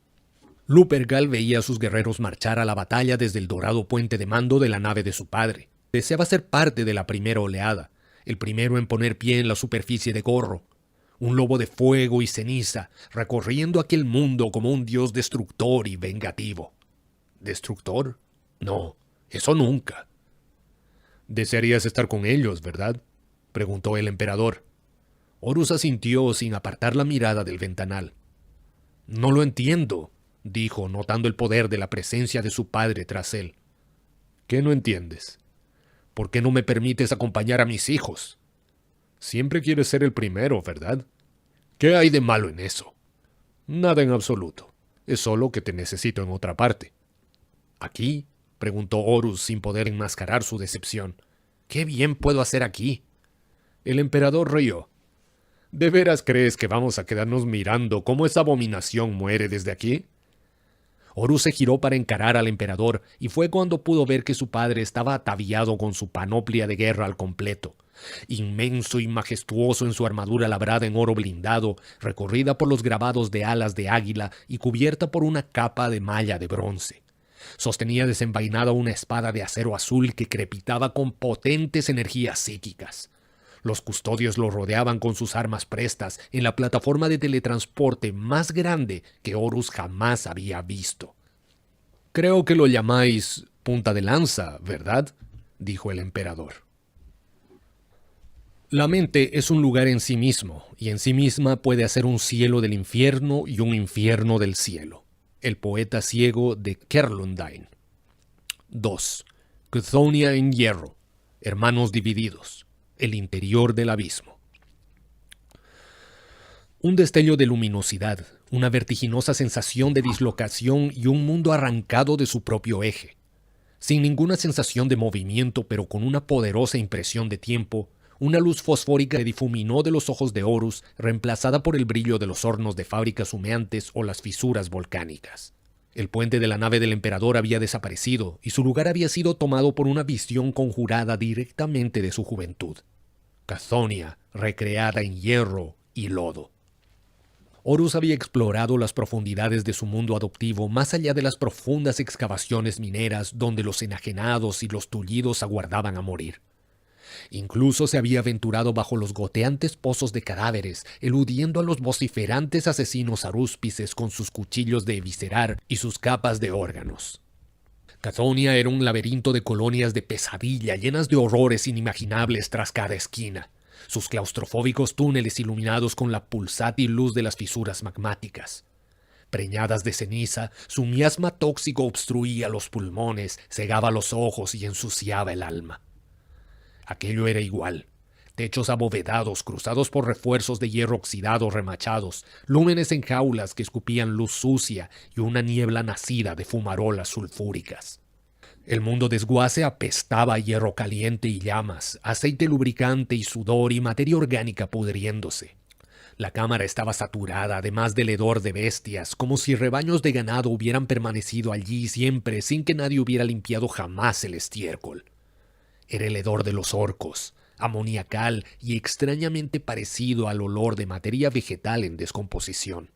Lupercal veía a sus guerreros marchar a la batalla desde el dorado puente de mando de la nave de su padre. Deseaba ser parte de la primera oleada, el primero en poner pie en la superficie de Gorro. Un lobo de fuego y ceniza, recorriendo aquel mundo como un dios destructor y vengativo. ¿Destructor? No, eso nunca. «Desearías estar con ellos, ¿verdad?», preguntó el emperador. Horus asintió sin apartar la mirada del ventanal. «No lo entiendo», dijo, notando el poder de la presencia de su padre tras él. «¿Qué no entiendes? ¿Por qué no me permites acompañar a mis hijos? Siempre quieres ser el primero, ¿verdad? ¿Qué hay de malo en eso?» «Nada en absoluto. Es solo que te necesito en otra parte». «¿Aquí?», preguntó Horus sin poder enmascarar su decepción. «¿Qué bien puedo hacer aquí?». El emperador rió. «¿De veras crees que vamos a quedarnos mirando cómo esa abominación muere desde aquí?». Horus se giró para encarar al emperador y fue cuando pudo ver que su padre estaba ataviado con su panoplia de guerra al completo. Inmenso y majestuoso en su armadura labrada en oro blindado, recorrida por los grabados de alas de águila y cubierta por una capa de malla de bronce. Sostenía desenvainada una espada de acero azul que crepitaba con potentes energías psíquicas. Los custodios lo rodeaban con sus armas prestas en la plataforma de teletransporte más grande que Horus jamás había visto. «Creo que lo llamáis punta de lanza, ¿verdad?», dijo el emperador. La mente es un lugar en sí mismo, y en sí misma puede hacer un cielo del infierno y un infierno del cielo. El poeta ciego de Kerlundain. 2. Chthonia en hierro. Hermanos divididos. El interior del abismo. Un destello de luminosidad, una vertiginosa sensación de dislocación y un mundo arrancado de su propio eje. Sin ninguna sensación de movimiento, pero con una poderosa impresión de tiempo, una luz fosfórica se difuminó de los ojos de Horus, reemplazada por el brillo de los hornos de fábricas humeantes o las fisuras volcánicas. El puente de la nave del emperador había desaparecido, y su lugar había sido tomado por una visión conjurada directamente de su juventud. Chthonia, recreada en hierro y lodo. Horus había explorado las profundidades de su mundo adoptivo más allá de las profundas excavaciones mineras donde los enajenados y los tullidos aguardaban a morir. Incluso se había aventurado bajo los goteantes pozos de cadáveres, eludiendo a los vociferantes asesinos arúspices con sus cuchillos de eviscerar y sus capas de órganos. Chthonia era un laberinto de colonias de pesadilla llenas de horrores inimaginables tras cada esquina, sus claustrofóbicos túneles iluminados con la pulsátil luz de las fisuras magmáticas. Preñadas de ceniza, su miasma tóxico obstruía los pulmones, cegaba los ojos y ensuciaba el alma. Aquello era igual, Techos abovedados cruzados por refuerzos de hierro oxidado remachados, lúmenes en jaulas que escupían luz sucia y una niebla nacida de fumarolas sulfúricas. El mundo desguace apestaba a hierro caliente y llamas, aceite lubricante y sudor y materia orgánica pudriéndose. La cámara estaba saturada, además del hedor de bestias, como si rebaños de ganado hubieran permanecido allí siempre sin que nadie hubiera limpiado jamás el estiércol. Era el hedor de los orcos, amoniacal y extrañamente parecido al olor de materia vegetal en descomposición.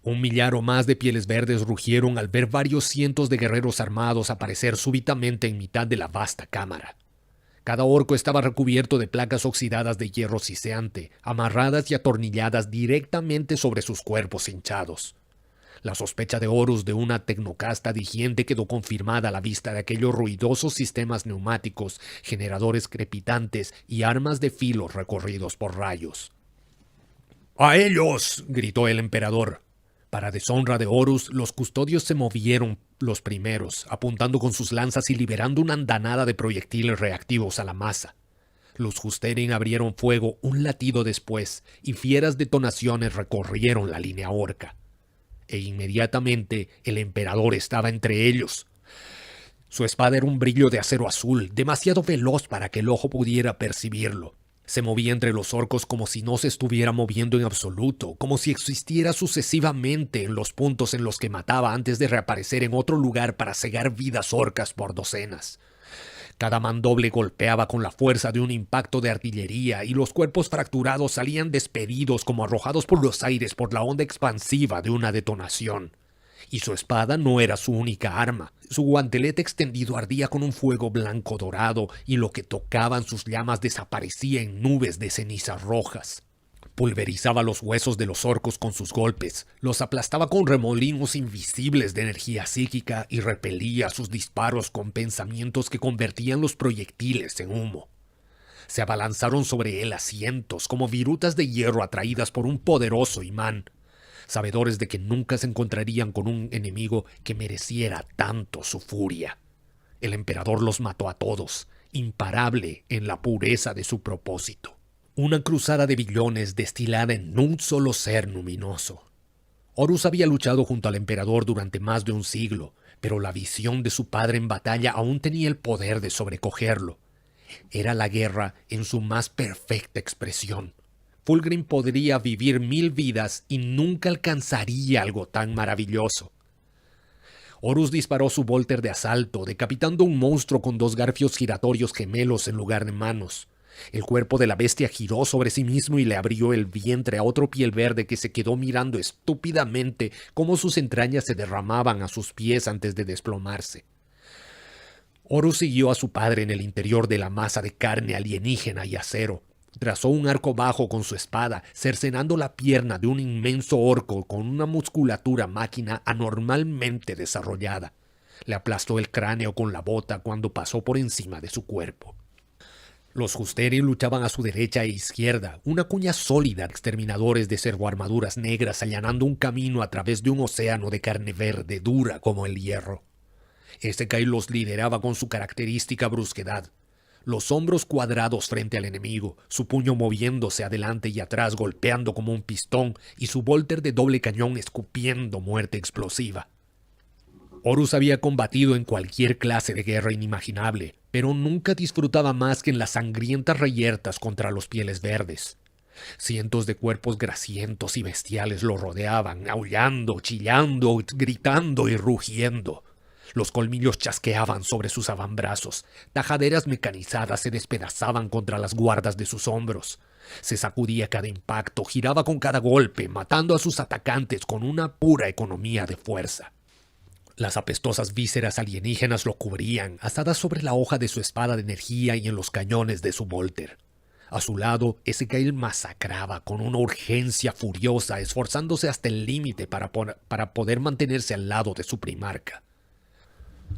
Un millar o más de pieles verdes rugieron al ver varios cientos de guerreros armados aparecer súbitamente en mitad de la vasta cámara. Cada orco estaba recubierto de placas oxidadas de hierro siseante, amarradas y atornilladas directamente sobre sus cuerpos hinchados. La sospecha de Horus de una tecnocasta digiente quedó confirmada a la vista de aquellos ruidosos sistemas neumáticos, generadores crepitantes y armas de filo recorridos por rayos. ¡A ellos!, gritó el emperador. Para deshonra de Horus, los custodios se movieron los primeros, apuntando con sus lanzas y liberando una andanada de proyectiles reactivos a la masa. Los Justerin abrieron fuego un latido después, y fieras detonaciones recorrieron la línea orca. E inmediatamente el emperador estaba entre ellos. Su espada era un brillo de acero azul, demasiado veloz para que el ojo pudiera percibirlo. Se movía entre los orcos como si no se estuviera moviendo en absoluto, como si existiera sucesivamente en los puntos en los que mataba antes de reaparecer en otro lugar para cegar vidas orcas por docenas. Cada mandoble golpeaba con la fuerza de un impacto de artillería y los cuerpos fracturados salían despedidos como arrojados por los aires por la onda expansiva de una detonación. Y su espada no era su única arma. Su guantelete extendido ardía con un fuego blanco dorado y lo que tocaban sus llamas desaparecía en nubes de cenizas rojas. Pulverizaba los huesos de los orcos con sus golpes, los aplastaba con remolinos invisibles de energía psíquica y repelía sus disparos con pensamientos que convertían los proyectiles en humo. Se abalanzaron sobre él a cientos, como virutas de hierro atraídas por un poderoso imán, sabedores de que nunca se encontrarían con un enemigo que mereciera tanto su furia. El emperador los mató a todos, imparable en la pureza de su propósito. Una cruzada de billones destilada en un solo ser luminoso. Horus había luchado junto al emperador durante más de un siglo, pero la visión de su padre en batalla aún tenía el poder de sobrecogerlo. Era la guerra en su más perfecta expresión. Fulgrim podría vivir 1000 vidas y nunca alcanzaría algo tan maravilloso. Horus disparó su volter de asalto, decapitando un monstruo con 2 garfios giratorios gemelos en lugar de manos. El cuerpo de la bestia giró sobre sí mismo y le abrió el vientre a otro piel verde que se quedó mirando estúpidamente cómo sus entrañas se derramaban a sus pies antes de desplomarse. Horus siguió a su padre en el interior de la masa de carne alienígena y acero. Trazó un arco bajo con su espada, cercenando la pierna de un inmenso orco con una musculatura máquina anormalmente desarrollada. Le aplastó el cráneo con la bota cuando pasó por encima de su cuerpo. Los Justerin luchaban a su derecha e izquierda, una cuña sólida de exterminadores de servoarmaduras negras allanando un camino a través de un océano de carne verde dura como el hierro. Ezekay los lideraba con su característica brusquedad. Los hombros cuadrados frente al enemigo, su puño moviéndose adelante y atrás golpeando como un pistón y su volter de doble cañón escupiendo muerte explosiva. Horus había combatido en cualquier clase de guerra inimaginable, pero nunca disfrutaba más que en las sangrientas reyertas contra los pieles verdes. Cientos de cuerpos grasientos y bestiales lo rodeaban, aullando, chillando, gritando y rugiendo. Los colmillos chasqueaban sobre sus avambrazos. Tajaderas mecanizadas se despedazaban contra las guardas de sus hombros. Se sacudía cada impacto, giraba con cada golpe, matando a sus atacantes con una pura economía de fuerza. Las apestosas vísceras alienígenas lo cubrían, asadas sobre la hoja de su espada de energía y en los cañones de su volter. A su lado, Ezekay masacraba con una urgencia furiosa, esforzándose hasta el límite para poder mantenerse al lado de su primarca.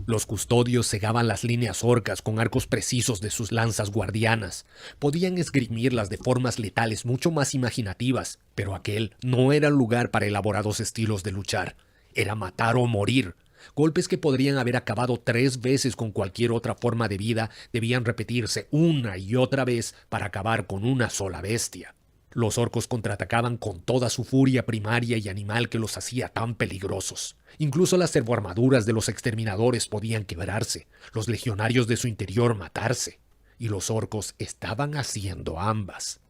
Los custodios cegaban las líneas orcas con arcos precisos de sus lanzas guardianas. Podían esgrimirlas de formas letales mucho más imaginativas, pero aquel no era el lugar para elaborados estilos de luchar. Era matar o morir. Golpes que podrían haber acabado 3 veces con cualquier otra forma de vida debían repetirse una y otra vez para acabar con una sola bestia. Los orcos contraatacaban con toda su furia primaria y animal que los hacía tan peligrosos. Incluso las servoarmaduras de los exterminadores podían quebrarse, los legionarios de su interior matarse, y los orcos estaban haciendo ambas.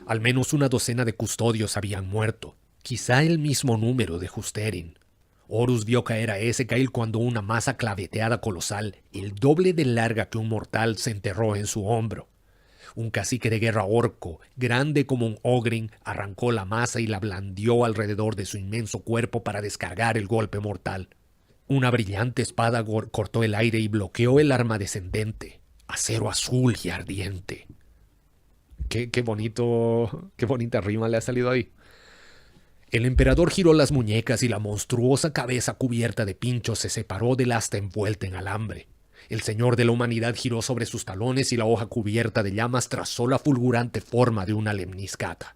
Al menos una docena de custodios habían muerto, quizá el mismo número de Justerin. Horus vio caer a Essecail cuando una masa claveteada colosal, el doble de larga que un mortal, se enterró en su hombro. Un cacique de guerra orco, grande como un ogrin, arrancó la masa y la blandió alrededor de su inmenso cuerpo para descargar el golpe mortal. Una brillante espada cortó el aire y bloqueó el arma descendente, acero azul y ardiente. Qué bonita rima le ha salido ahí. El emperador giró las muñecas y la monstruosa cabeza cubierta de pinchos se separó del asta envuelta en alambre. El señor de la humanidad giró sobre sus talones y la hoja cubierta de llamas trazó la fulgurante forma de una lemniscata.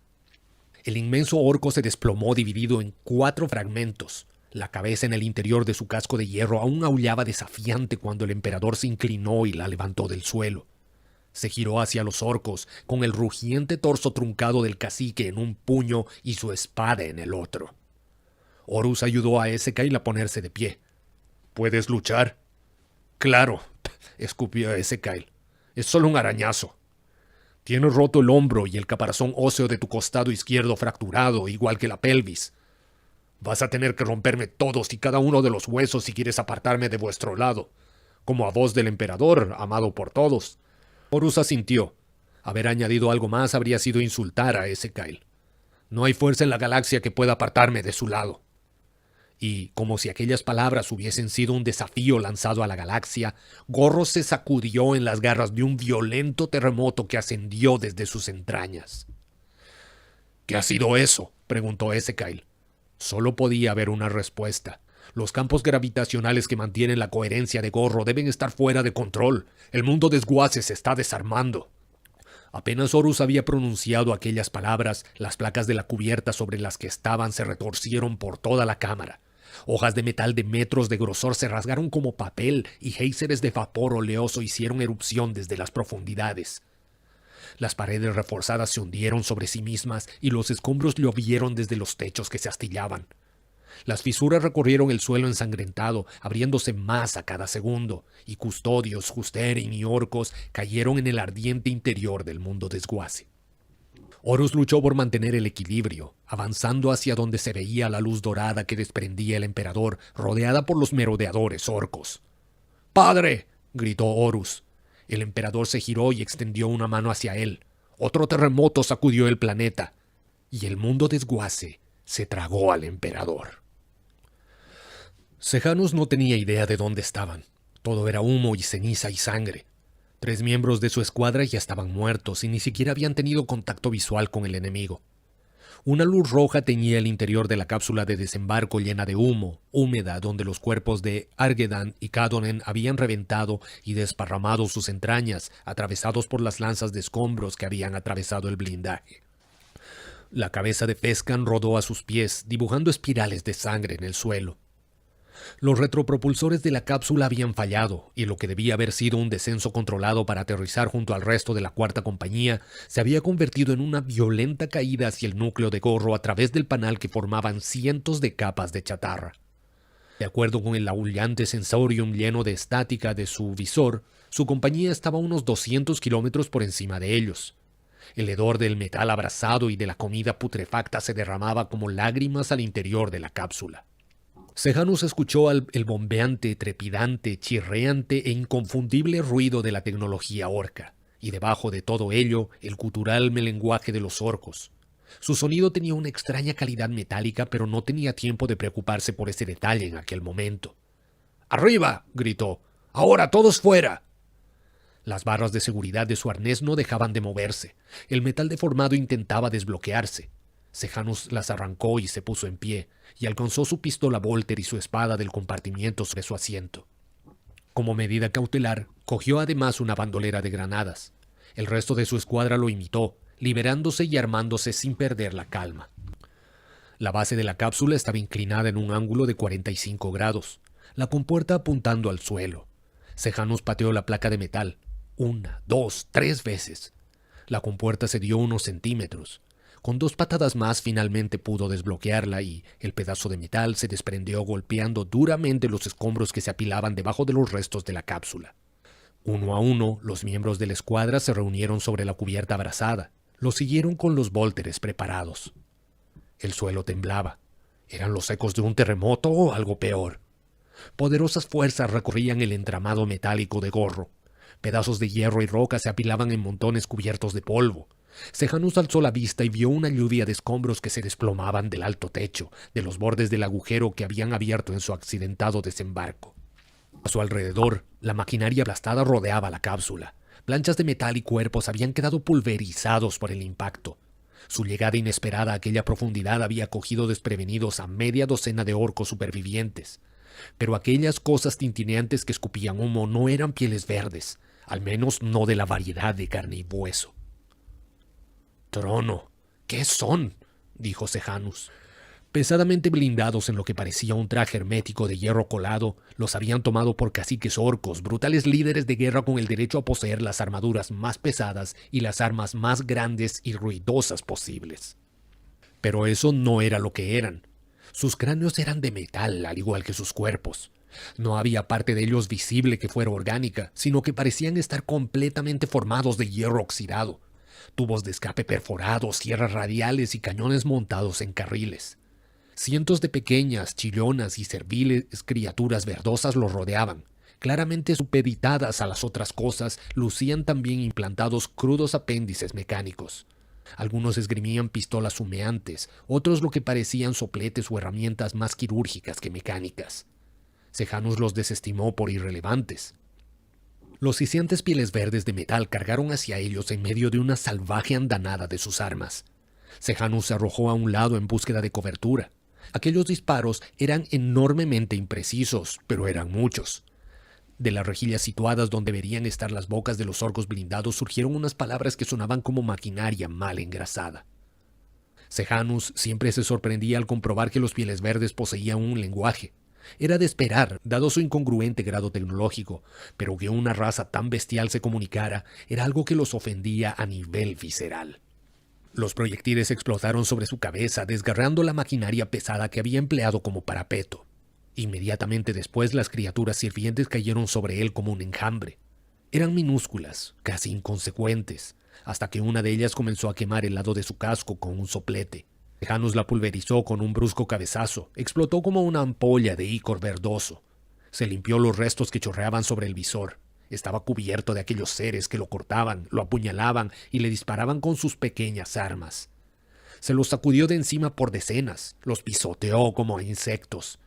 El inmenso orco se desplomó dividido en 4 fragmentos. La cabeza en el interior de su casco de hierro aún aullaba desafiante cuando el emperador se inclinó y la levantó del suelo. Se giró hacia los orcos, con el rugiente torso truncado del cacique en un puño y su espada en el otro. Horus ayudó a Essecail a ponerse de pie. ¿Puedes luchar? Claro, escupió Essecail. Es solo un arañazo. Tienes roto el hombro y el caparazón óseo de tu costado izquierdo fracturado, igual que la pelvis. Vas a tener que romperme todos y cada uno de los huesos si quieres apartarme de vuestro lado, como a voz del emperador, amado por todos. Horus asintió. Haber añadido algo más habría sido insultar a Essecail. No hay fuerza en la galaxia que pueda apartarme de su lado. Y, como si aquellas palabras hubiesen sido un desafío lanzado a la galaxia, Gorro se sacudió en las garras de un violento terremoto que ascendió desde sus entrañas. ¿Qué ha sido eso?, preguntó Essecail. Solo podía haber una respuesta. Los campos gravitacionales que mantienen la coherencia de Gorro deben estar fuera de control. El mundo desguace se está desarmando. Apenas Horus había pronunciado aquellas palabras, las placas de la cubierta sobre las que estaban se retorcieron por toda la cámara. Hojas de metal de metros de grosor se rasgaron como papel y géiseres de vapor oleoso hicieron erupción desde las profundidades. Las paredes reforzadas se hundieron sobre sí mismas y los escombros llovieron desde los techos que se astillaban. Las fisuras recorrieron el suelo ensangrentado, abriéndose más a cada segundo, y custodios, Justerin y orcos cayeron en el ardiente interior del mundo desguace. Horus luchó por mantener el equilibrio, avanzando hacia donde se veía la luz dorada que desprendía el emperador, rodeada por los merodeadores orcos. ¡Padre!, gritó Horus. El emperador se giró y extendió una mano hacia él. Otro terremoto sacudió el planeta, y el mundo desguace se tragó al emperador. Sejanus no tenía idea de dónde estaban. Todo era humo y ceniza y sangre. 3 miembros de su escuadra ya estaban muertos y ni siquiera habían tenido contacto visual con el enemigo. Una luz roja teñía el interior de la cápsula de desembarco llena de humo, húmeda, donde los cuerpos de Argedan y Cadonen habían reventado y desparramado sus entrañas, atravesados por las lanzas de escombros que habían atravesado el blindaje. La cabeza de Fescan rodó a sus pies, dibujando espirales de sangre en el suelo. Los retropropulsores de la cápsula habían fallado, y lo que debía haber sido un descenso controlado para aterrizar junto al resto de la cuarta compañía se había convertido en una violenta caída hacia el núcleo de Gorro a través del panal que formaban cientos de capas de chatarra. De acuerdo con el aullante sensorium lleno de estática de su visor, su compañía estaba a unos 200 kilómetros por encima de ellos. El hedor del metal abrasado y de la comida putrefacta se derramaba como lágrimas al interior de la cápsula. Sejanus escuchó el bombeante, trepidante, chirreante e inconfundible ruido de la tecnología orca, y debajo de todo ello el gutural lenguaje de los orcos. Su sonido tenía una extraña calidad metálica, pero no tenía tiempo de preocuparse por ese detalle en aquel momento. ¡Arriba!, gritó. ¡Ahora todos fuera! Las barras de seguridad de su arnés no dejaban de moverse. El metal deformado intentaba desbloquearse. Sejanus las arrancó y se puso en pie, y alcanzó su pistola Volter y su espada del compartimiento sobre su asiento. Como medida cautelar, cogió además una bandolera de granadas. El resto de su escuadra lo imitó, liberándose y armándose sin perder la calma. La base de la cápsula estaba inclinada en un ángulo de 45 grados. la compuerta apuntando al suelo. Sejanus pateó la placa de metal. 1, 2, 3 veces. La compuerta se dio unos centímetros. Con 2 patadas más finalmente pudo desbloquearla y el pedazo de metal se desprendió golpeando duramente los escombros que se apilaban debajo de los restos de la cápsula. Uno a uno, los miembros de la escuadra se reunieron sobre la cubierta abrasada. Lo siguieron con los vólteres preparados. El suelo temblaba. ¿Eran los ecos de un terremoto o algo peor? Poderosas fuerzas recorrían el entramado metálico de Gorro. Pedazos de hierro y roca se apilaban en montones cubiertos de polvo. Sejanus alzó la vista y vio una lluvia de escombros que se desplomaban del alto techo, de los bordes del agujero que habían abierto en su accidentado desembarco. A su alrededor, la maquinaria aplastada rodeaba la cápsula. Planchas de metal y cuerpos habían quedado pulverizados por el impacto. Su llegada inesperada a aquella profundidad había cogido desprevenidos a media docena de orcos supervivientes. Pero aquellas cosas tintineantes que escupían humo no eran pieles verdes, al menos no de la variedad de carne y hueso. «Trono, ¿qué son?», dijo Sejanus. Pesadamente blindados en lo que parecía un traje hermético de hierro colado, los habían tomado por caciques orcos, brutales líderes de guerra con el derecho a poseer las armaduras más pesadas y las armas más grandes y ruidosas posibles. Pero eso no era lo que eran. Sus cráneos eran de metal, al igual que sus cuerpos. No había parte de ellos visible que fuera orgánica, sino que parecían estar completamente formados de hierro oxidado. Tubos de escape perforados, sierras radiales y cañones montados en carriles. Cientos de pequeñas, chillonas y serviles criaturas verdosas los rodeaban. Claramente supeditadas a las otras cosas, lucían también implantados crudos apéndices mecánicos. Algunos esgrimían pistolas humeantes, otros lo que parecían sopletes o herramientas más quirúrgicas que mecánicas. Sejanus los desestimó por irrelevantes. Los sicientes pieles verdes de metal cargaron hacia ellos en medio de una salvaje andanada de sus armas. Sejanus se arrojó a un lado en búsqueda de cobertura. Aquellos disparos eran enormemente imprecisos, pero eran muchos. De las rejillas situadas donde deberían estar las bocas de los orcos blindados surgieron unas palabras que sonaban como maquinaria mal engrasada. Sejanus siempre se sorprendía al comprobar que los pieles verdes poseían un lenguaje. Era de esperar, dado su incongruente grado tecnológico, pero que una raza tan bestial se comunicara era algo que los ofendía a nivel visceral. Los proyectiles explotaron sobre su cabeza, desgarrando la maquinaria pesada que había empleado como parapeto. Inmediatamente después, las criaturas sirvientes cayeron sobre él como un enjambre. Eran minúsculas, casi inconsecuentes, hasta que una de ellas comenzó a quemar el lado de su casco con un soplete. Sejanus la pulverizó con un brusco cabezazo, explotó como una ampolla de ícor verdoso. Se limpió los restos que chorreaban sobre el visor. Estaba cubierto de aquellos seres que lo cortaban, lo apuñalaban y le disparaban con sus pequeñas armas. Se los sacudió de encima por decenas, los pisoteó como a insectos.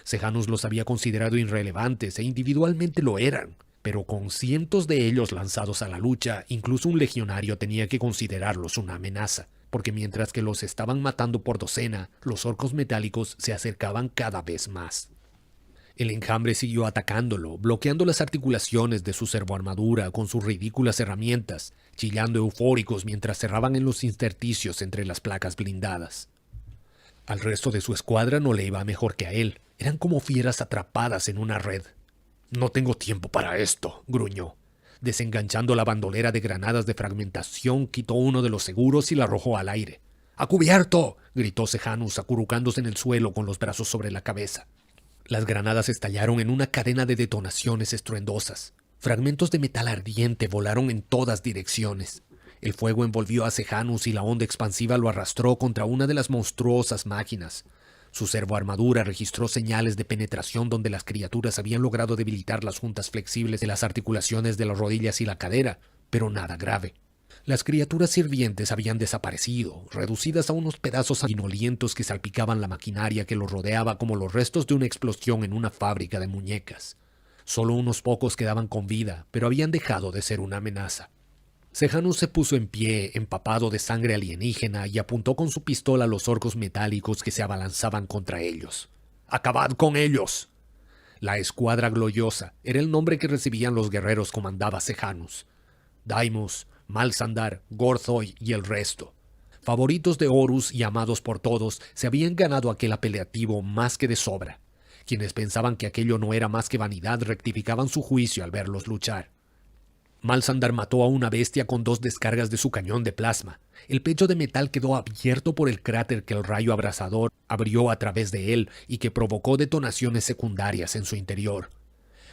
Sejanus los había considerado irrelevantes e individualmente lo eran, pero con cientos de ellos lanzados a la lucha, incluso un legionario tenía que considerarlos una amenaza, porque mientras que los estaban matando por docena, los orcos metálicos se acercaban cada vez más. El enjambre siguió atacándolo, bloqueando las articulaciones de su servoarmadura con sus ridículas herramientas, chillando eufóricos mientras cerraban en los intersticios entre las placas blindadas. Al resto de su escuadra no le iba mejor que a él. Eran como fieras atrapadas en una red. «No tengo tiempo para esto», gruñó. Desenganchando la bandolera de granadas de fragmentación, quitó uno de los seguros y la arrojó al aire. «¡A cubierto!», gritó Sejanus, acurrucándose en el suelo con los brazos sobre la cabeza. Las granadas estallaron en una cadena de detonaciones estruendosas. Fragmentos de metal ardiente volaron en todas direcciones. El fuego envolvió a Sejanus y la onda expansiva lo arrastró contra una de las monstruosas máquinas. Su servoarmadura registró señales de penetración donde las criaturas habían logrado debilitar las juntas flexibles de las articulaciones de las rodillas y la cadera, pero nada grave. Las criaturas sirvientes habían desaparecido, reducidas a unos pedazos sanguinolientos que salpicaban la maquinaria que los rodeaba como los restos de una explosión en una fábrica de muñecas. Solo unos pocos quedaban con vida, pero habían dejado de ser una amenaza. Sejanus se puso en pie, empapado de sangre alienígena, y apuntó con su pistola a los orcos metálicos que se abalanzaban contra ellos. «¡Acabad con ellos!». La Escuadra Gloriosa era el nombre que recibían los guerreros que comandaba Sejanus. Daimos, Malsandar, Gorthoi y el resto. Favoritos de Horus y amados por todos, se habían ganado aquel apelativo más que de sobra. Quienes pensaban que aquello no era más que vanidad rectificaban su juicio al verlos luchar. Malsandar mató a una bestia con 2 descargas de su cañón de plasma. El pecho de metal quedó abierto por el cráter que el rayo abrasador abrió a través de él y que provocó detonaciones secundarias en su interior.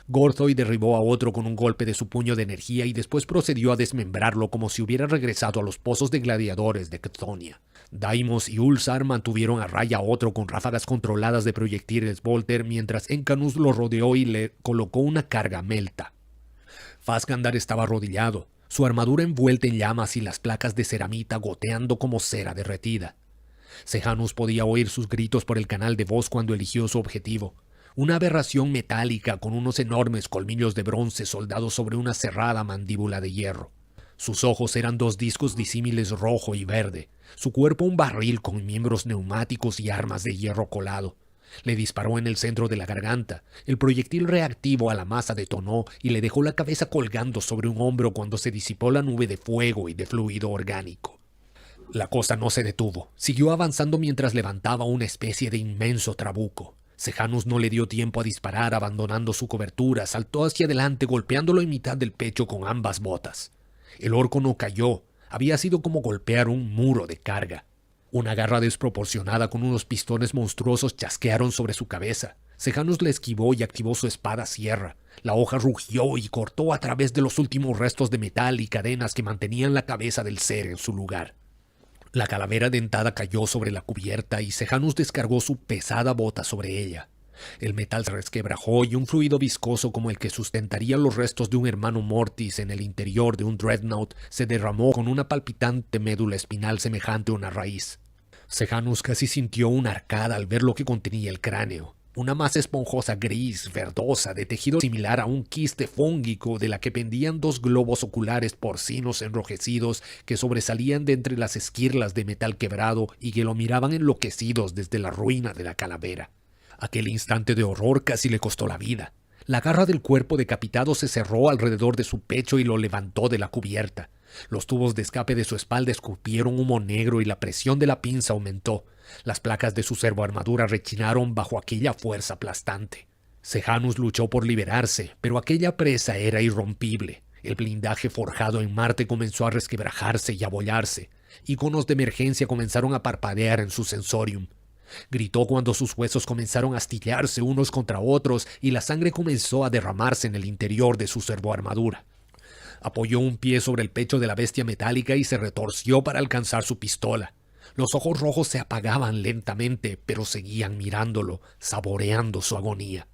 Gorthoi derribó a otro con un golpe de su puño de energía y después procedió a desmembrarlo como si hubiera regresado a los pozos de gladiadores de Cthonia. Daimos y Ulsar mantuvieron a raya a otro con ráfagas controladas de proyectiles Volter, mientras Encanus lo rodeó y le colocó una carga melta. Faskandar estaba arrodillado, su armadura envuelta en llamas y las placas de ceramita goteando como cera derretida. Sejanus podía oír sus gritos por el canal de voz cuando eligió su objetivo. Una aberración metálica con unos enormes colmillos de bronce soldados sobre una cerrada mandíbula de hierro. Sus ojos eran 2 discos disímiles rojo y verde, su cuerpo un barril con miembros neumáticos y armas de hierro colado. Le disparó en el centro de la garganta. El proyectil reactivo a la masa detonó y le dejó la cabeza colgando sobre un hombro cuando se disipó la nube de fuego y de fluido orgánico. La cosa no se detuvo. Siguió avanzando mientras levantaba una especie de inmenso trabuco. Sejanus no le dio tiempo a disparar, abandonando su cobertura. Saltó hacia adelante, golpeándolo en mitad del pecho con ambas botas. El orco no cayó. Había sido como golpear un muro de carga. Una garra desproporcionada con unos pistones monstruosos chasquearon sobre su cabeza. Sejanus le esquivó y activó su espada sierra. La hoja rugió y cortó a través de los últimos restos de metal y cadenas que mantenían la cabeza del ser en su lugar. La calavera dentada cayó sobre la cubierta y Sejanus descargó su pesada bota sobre ella. El metal se resquebrajó y un fluido viscoso como el que sustentaría los restos de un hermano mortis en el interior de un dreadnought se derramó con una palpitante médula espinal semejante a una raíz. Sejanus casi sintió una arcada al ver lo que contenía el cráneo. Una masa esponjosa gris, verdosa, de tejido similar a un quiste fúngico de la que pendían 2 globos oculares porcinos enrojecidos que sobresalían de entre las esquirlas de metal quebrado y que lo miraban enloquecidos desde la ruina de la calavera. Aquel instante de horror casi le costó la vida. La garra del cuerpo decapitado se cerró alrededor de su pecho y lo levantó de la cubierta. Los tubos de escape de su espalda escupieron humo negro y la presión de la pinza aumentó. Las placas de su servoarmadura rechinaron bajo aquella fuerza aplastante. Sejanus luchó por liberarse, pero aquella presa era irrompible. El blindaje forjado en Marte comenzó a resquebrajarse y a bollarse. Iconos de emergencia comenzaron a parpadear en su sensorium. Gritó cuando sus huesos comenzaron a astillarse unos contra otros y la sangre comenzó a derramarse en el interior de su servoarmadura. Apoyó un pie sobre el pecho de la bestia metálica y se retorció para alcanzar su pistola. Los ojos rojos se apagaban lentamente, pero seguían mirándolo, saboreando su agonía.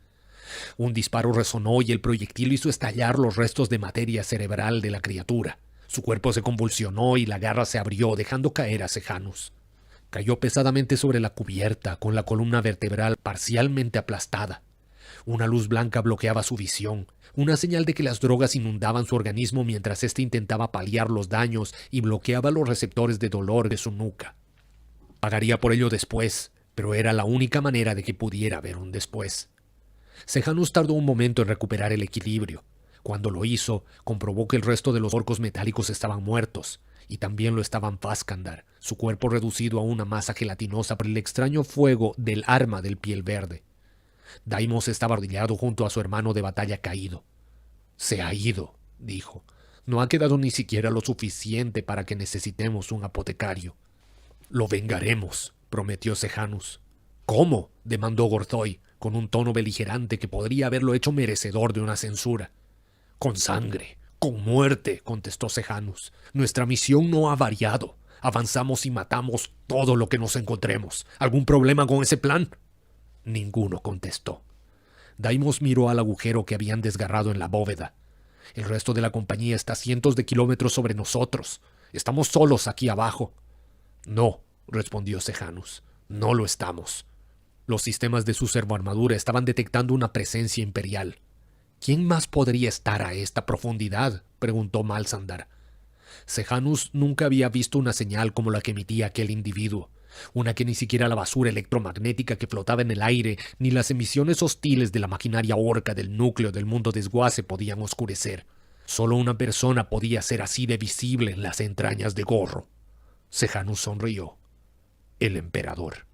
Un disparo resonó y el proyectil hizo estallar los restos de materia cerebral de la criatura. Su cuerpo se convulsionó y la garra se abrió, dejando caer a Sejanus. Cayó pesadamente sobre la cubierta, con la columna vertebral parcialmente aplastada. Una luz blanca bloqueaba su visión, una señal de que las drogas inundaban su organismo mientras éste intentaba paliar los daños y bloqueaba los receptores de dolor de su nuca. Pagaría por ello después, pero era la única manera de que pudiera haber un después. Sejanus tardó un momento en recuperar el equilibrio. Cuando lo hizo, comprobó que el resto de los orcos metálicos estaban muertos, y también lo estaban Faskandar, su cuerpo reducido a una masa gelatinosa por el extraño fuego del arma del piel verde. Daimos estaba arrodillado junto a su hermano de batalla caído. «Se ha ido», dijo. «No ha quedado ni siquiera lo suficiente para que necesitemos un apotecario». «Lo vengaremos», prometió Sejanus. «¿Cómo?», demandó Gorthoi, con un tono beligerante que podría haberlo hecho merecedor de una censura. «Con sangre, con muerte», contestó Sejanus. «Nuestra misión no ha variado. Avanzamos y matamos todo lo que nos encontremos. ¿Algún problema con ese plan?» Ninguno contestó. Daimos miró al agujero que habían desgarrado en la bóveda. «El resto de la compañía está a cientos de kilómetros sobre nosotros. Estamos solos aquí abajo». «No», respondió Sejanus. «No lo estamos». Los sistemas de su servoarmadura estaban detectando una presencia imperial. «¿Quién más podría estar a esta profundidad?», preguntó Malsandar. Sejanus nunca había visto una señal como la que emitía aquel individuo, una que ni siquiera la basura electromagnética que flotaba en el aire ni las emisiones hostiles de la maquinaria orca del núcleo del mundo desguace podían oscurecer. Solo una persona podía ser así de visible en las entrañas de Gorro. Sejanus sonrió. El emperador.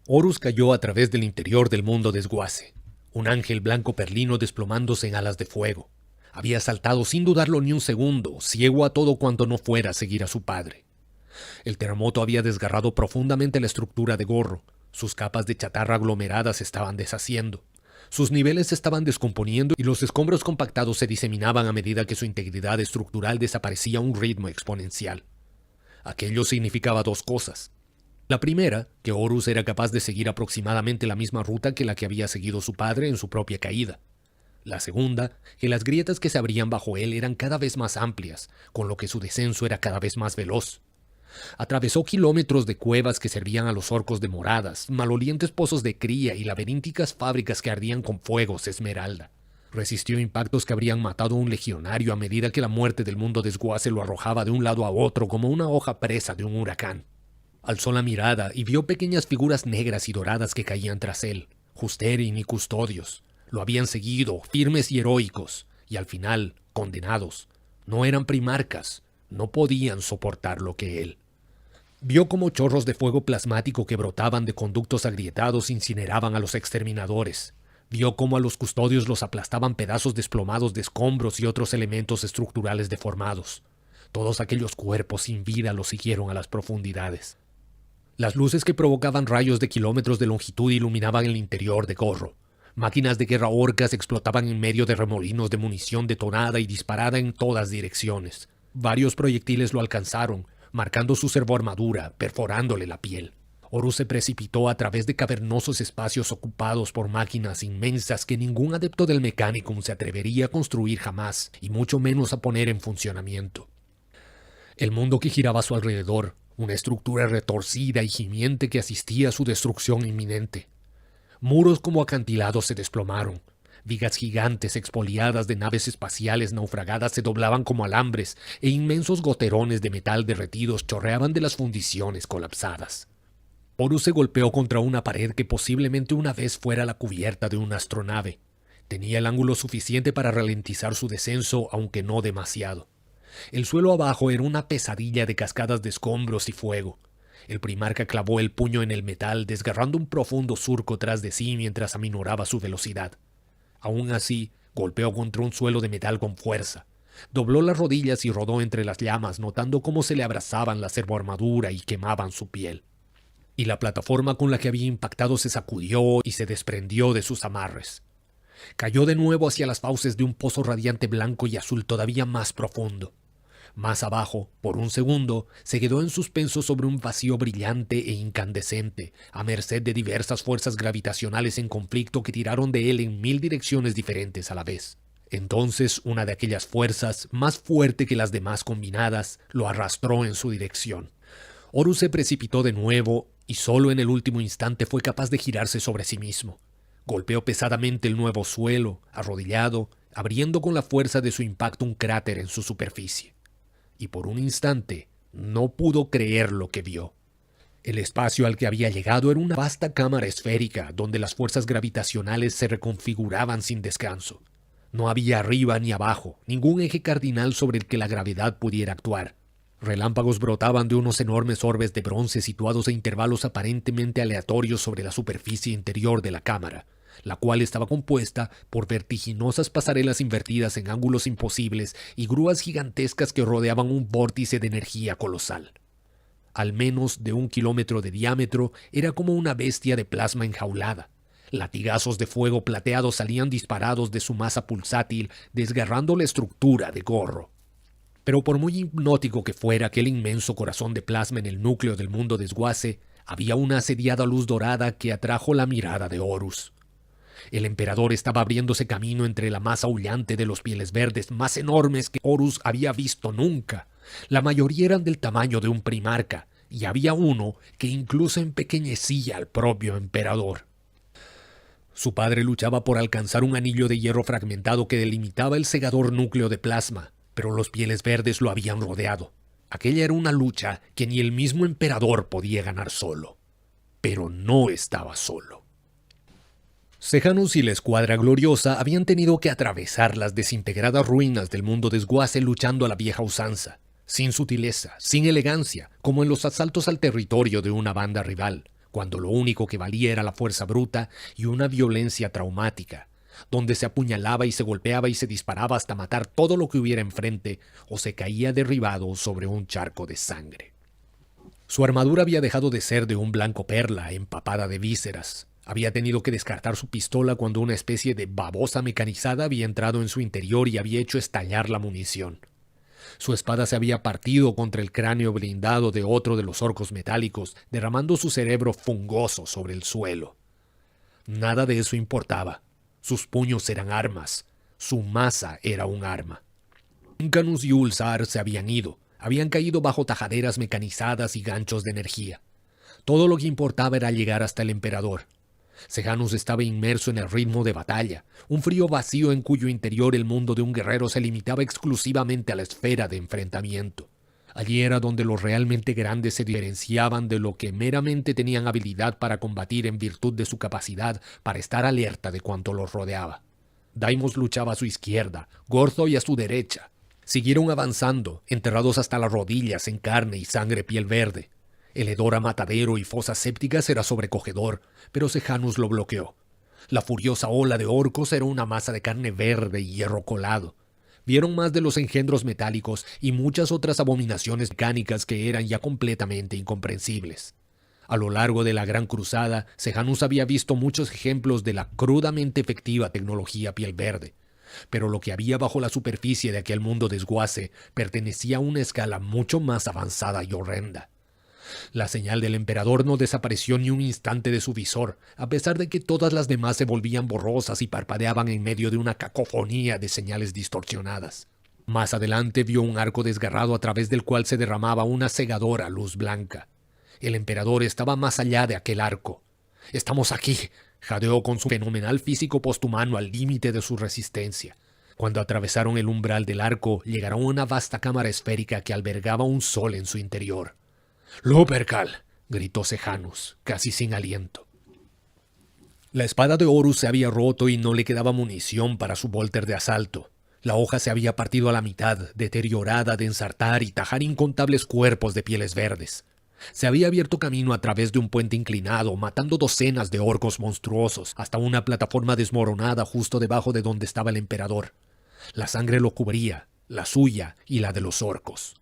Horus cayó a través del interior del mundo desguace, un ángel blanco perlino desplomándose en alas de fuego. Había saltado sin dudarlo ni un segundo, ciego a todo cuanto no fuera a seguir a su padre. El terremoto había desgarrado profundamente la estructura de Gorro. Sus capas de chatarra aglomeradas se estaban deshaciendo. Sus niveles se estaban descomponiendo y los escombros compactados se diseminaban a medida que su integridad estructural desaparecía a un ritmo exponencial. Aquello significaba dos cosas. La primera, que Horus era capaz de seguir aproximadamente la misma ruta que la que había seguido su padre en su propia caída. La segunda, que las grietas que se abrían bajo él eran cada vez más amplias, con lo que su descenso era cada vez más veloz. Atravesó kilómetros de cuevas que servían a los orcos de moradas, malolientes pozos de cría y laberínticas fábricas que ardían con fuegos esmeralda. Resistió impactos que habrían matado a un legionario a medida que la muerte del mundo desguace lo arrojaba de un lado a otro como una hoja presa de un huracán. Alzó la mirada y vio pequeñas figuras negras y doradas que caían tras él. Justerin y Custodios. Lo habían seguido, firmes y heroicos, y al final, condenados. No eran primarcas, no podían soportar lo que él. Vio cómo chorros de fuego plasmático que brotaban de conductos agrietados incineraban a los exterminadores. Vio cómo a los custodios los aplastaban pedazos desplomados de escombros y otros elementos estructurales deformados. Todos aquellos cuerpos sin vida los siguieron a las profundidades. Las luces que provocaban rayos de kilómetros de longitud iluminaban el interior de Gorro. Máquinas de guerra orcas explotaban en medio de remolinos de munición detonada y disparada en todas direcciones. Varios proyectiles lo alcanzaron, marcando su servoarmadura, perforándole la piel. Horus se precipitó a través de cavernosos espacios ocupados por máquinas inmensas que ningún adepto del Mechanicum se atrevería a construir jamás, y mucho menos a poner en funcionamiento. El mundo que giraba a su alrededor, una estructura retorcida y gimiente que asistía a su destrucción inminente. Muros como acantilados se desplomaron. Vigas gigantes expoliadas de naves espaciales naufragadas se doblaban como alambres e inmensos goterones de metal derretidos chorreaban de las fundiciones colapsadas. Horus se golpeó contra una pared que posiblemente una vez fuera la cubierta de una astronave. Tenía el ángulo suficiente para ralentizar su descenso, aunque no demasiado. El suelo abajo era una pesadilla de cascadas de escombros y fuego. El primarca clavó el puño en el metal, desgarrando un profundo surco tras de sí mientras aminoraba su velocidad. Aún así, golpeó contra un suelo de metal con fuerza. Dobló las rodillas y rodó entre las llamas, notando cómo se le abrazaban la servoarmadura y quemaban su piel. Y la plataforma con la que había impactado se sacudió y se desprendió de sus amarres. Cayó de nuevo hacia las fauces de un pozo radiante blanco y azul todavía más profundo. Más abajo, por un segundo, se quedó en suspenso sobre un vacío brillante e incandescente, a merced de diversas fuerzas gravitacionales en conflicto que tiraron de él en 1000 direcciones diferentes a la vez. Entonces, una de aquellas fuerzas, más fuerte que las demás combinadas, lo arrastró en su dirección. Horus se precipitó de nuevo y solo en el último instante fue capaz de girarse sobre sí mismo. Golpeó pesadamente el nuevo suelo, arrodillado, abriendo con la fuerza de su impacto un cráter en su superficie. Y por un instante no pudo creer lo que vio. El espacio al que había llegado era una vasta cámara esférica donde las fuerzas gravitacionales se reconfiguraban sin descanso. No había arriba ni abajo, ningún eje cardinal sobre el que la gravedad pudiera actuar. Relámpagos brotaban de unos enormes orbes de bronce situados a intervalos aparentemente aleatorios sobre la superficie interior de la cámara, la cual estaba compuesta por vertiginosas pasarelas invertidas en ángulos imposibles y grúas gigantescas que rodeaban un vórtice de energía colosal. Al menos de 1 kilómetro de diámetro, era como una bestia de plasma enjaulada. Latigazos de fuego plateado salían disparados de su masa pulsátil, desgarrando la estructura de Gorro. Pero por muy hipnótico que fuera aquel inmenso corazón de plasma en el núcleo del mundo desguace, había una asediada luz dorada que atrajo la mirada de Horus. El emperador estaba abriéndose camino entre la masa aullante de los pieles verdes más enormes que Horus había visto nunca. La mayoría eran del tamaño de un primarca, y había uno que incluso empequeñecía al propio emperador. Su padre luchaba por alcanzar un anillo de hierro fragmentado que delimitaba el cegador núcleo de plasma, pero los pieles verdes lo habían rodeado. Aquella era una lucha que ni el mismo emperador podía ganar solo. Pero no estaba solo. Sejanus y la Escuadra Gloriosa habían tenido que atravesar las desintegradas ruinas del mundo desguace luchando a la vieja usanza, sin sutileza, sin elegancia, como en los asaltos al territorio de una banda rival, cuando lo único que valía era la fuerza bruta y una violencia traumática, donde se apuñalaba y se golpeaba y se disparaba hasta matar todo lo que hubiera enfrente o se caía derribado sobre un charco de sangre. Su armadura había dejado de ser de un blanco perla empapada de vísceras. Había tenido que descartar su pistola cuando una especie de babosa mecanizada había entrado en su interior y había hecho estallar la munición. Su espada se había partido contra el cráneo blindado de otro de los orcos metálicos, derramando su cerebro fungoso sobre el suelo. Nada de eso importaba. Sus puños eran armas. Su masa era un arma. Canus y Ulzar se habían ido. Habían caído bajo tajaderas mecanizadas y ganchos de energía. Todo lo que importaba era llegar hasta el emperador. Sejanus estaba inmerso en el ritmo de batalla, un frío vacío en cuyo interior el mundo de un guerrero se limitaba exclusivamente a la esfera de enfrentamiento. Allí era donde los realmente grandes se diferenciaban de lo que meramente tenían habilidad para combatir en virtud de su capacidad para estar alerta de cuanto los rodeaba. Daimos luchaba a su izquierda, Gorthoi a su derecha. Siguieron avanzando, enterrados hasta las rodillas en carne y sangre piel verde. El hedor a matadero y fosas sépticas era sobrecogedor, pero Sejanus lo bloqueó. La furiosa ola de orcos era una masa de carne verde y hierro colado. Vieron más de los engendros metálicos y muchas otras abominaciones mecánicas que eran ya completamente incomprensibles. A lo largo de la Gran Cruzada, Sejanus había visto muchos ejemplos de la crudamente efectiva tecnología piel verde. Pero lo que había bajo la superficie de aquel mundo desguace pertenecía a una escala mucho más avanzada y horrenda. La señal del emperador no desapareció ni un instante de su visor, a pesar de que todas las demás se volvían borrosas y parpadeaban en medio de una cacofonía de señales distorsionadas. Más adelante vio un arco desgarrado a través del cual se derramaba una cegadora luz blanca. El emperador estaba más allá de aquel arco. «¡Estamos aquí!», jadeó con su fenomenal físico posthumano al límite de su resistencia. Cuando atravesaron el umbral del arco, llegaron a una vasta cámara esférica que albergaba un sol en su interior. «¡Lupercal!», gritó Sejanus, casi sin aliento. La espada de Horus se había roto y no le quedaba munición para su volter de asalto. La hoja se había partido a la mitad, deteriorada de ensartar y tajar incontables cuerpos de pieles verdes. Se había abierto camino a través de un puente inclinado, matando docenas de orcos monstruosos, hasta una plataforma desmoronada justo debajo de donde estaba el emperador. La sangre lo cubría, la suya y la de los orcos.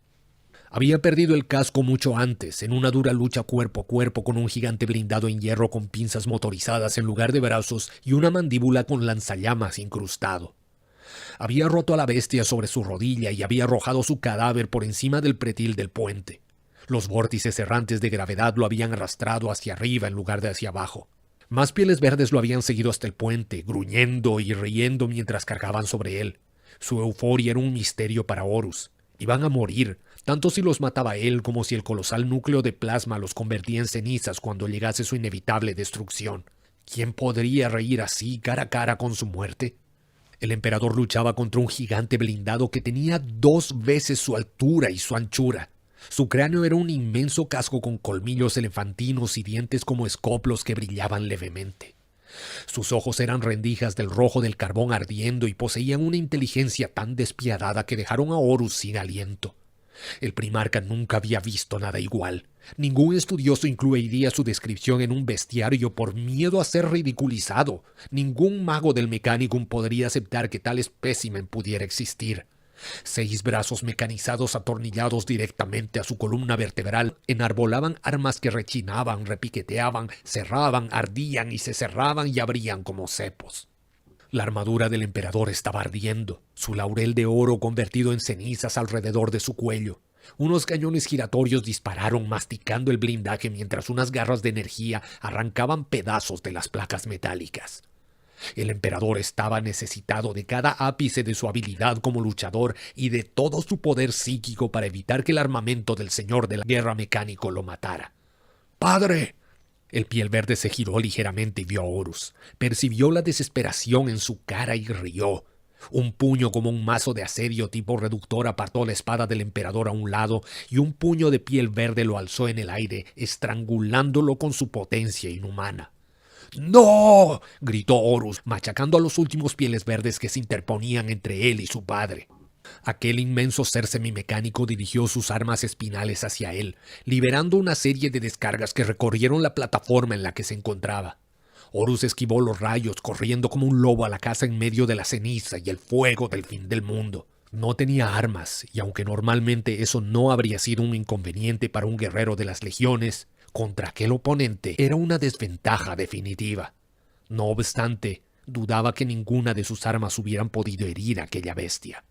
Había perdido el casco mucho antes, en una dura lucha cuerpo a cuerpo con un gigante blindado en hierro con pinzas motorizadas en lugar de brazos y una mandíbula con lanzallamas incrustado. Había roto a la bestia sobre su rodilla y había arrojado su cadáver por encima del pretil del puente. Los vórtices errantes de gravedad lo habían arrastrado hacia arriba en lugar de hacia abajo. Más pieles verdes lo habían seguido hasta el puente, gruñendo y riendo mientras cargaban sobre él. Su euforia era un misterio para Horus. Iban a morir, tanto si los mataba él como si el colosal núcleo de plasma los convertía en cenizas cuando llegase su inevitable destrucción. ¿Quién podría reír así cara a cara con su muerte? El emperador luchaba contra un gigante blindado que tenía 2 veces su altura y su anchura. Su cráneo era un inmenso casco con colmillos elefantinos y dientes como escoplos que brillaban levemente. Sus ojos eran rendijas del rojo del carbón ardiendo y poseían una inteligencia tan despiadada que dejaron a Horus sin aliento. El primarca nunca había visto nada igual. Ningún estudioso incluiría su descripción en un bestiario por miedo a ser ridiculizado. Ningún mago del Mechanicum podría aceptar que tal espécimen pudiera existir. 6 brazos mecanizados atornillados directamente a su columna vertebral enarbolaban armas que rechinaban, repiqueteaban, cerraban, ardían y se cerraban y abrían como cepos. La armadura del emperador estaba ardiendo, su laurel de oro convertido en cenizas alrededor de su cuello. Unos cañones giratorios dispararon masticando el blindaje mientras unas garras de energía arrancaban pedazos de las placas metálicas. El emperador estaba necesitado de cada ápice de su habilidad como luchador y de todo su poder psíquico para evitar que el armamento del señor de la guerra mecánico lo matara. ¡Padre! El piel verde se giró ligeramente y vio a Horus. Percibió la desesperación en su cara y rió. Un puño como un mazo de asedio tipo reductor apartó la espada del emperador a un lado y un puño de piel verde lo alzó en el aire, estrangulándolo con su potencia inhumana. ¡No!, gritó Horus, machacando a los últimos pieles verdes que se interponían entre él y su padre. Aquel inmenso ser semimecánico dirigió sus armas espinales hacia él, liberando una serie de descargas que recorrieron la plataforma en la que se encontraba. Horus esquivó los rayos, corriendo como un lobo a la caza en medio de la ceniza y el fuego del fin del mundo. No tenía armas, y aunque normalmente eso no habría sido un inconveniente para un guerrero de las legiones, contra aquel oponente era una desventaja definitiva. No obstante, dudaba que ninguna de sus armas hubieran podido herir a aquella bestia.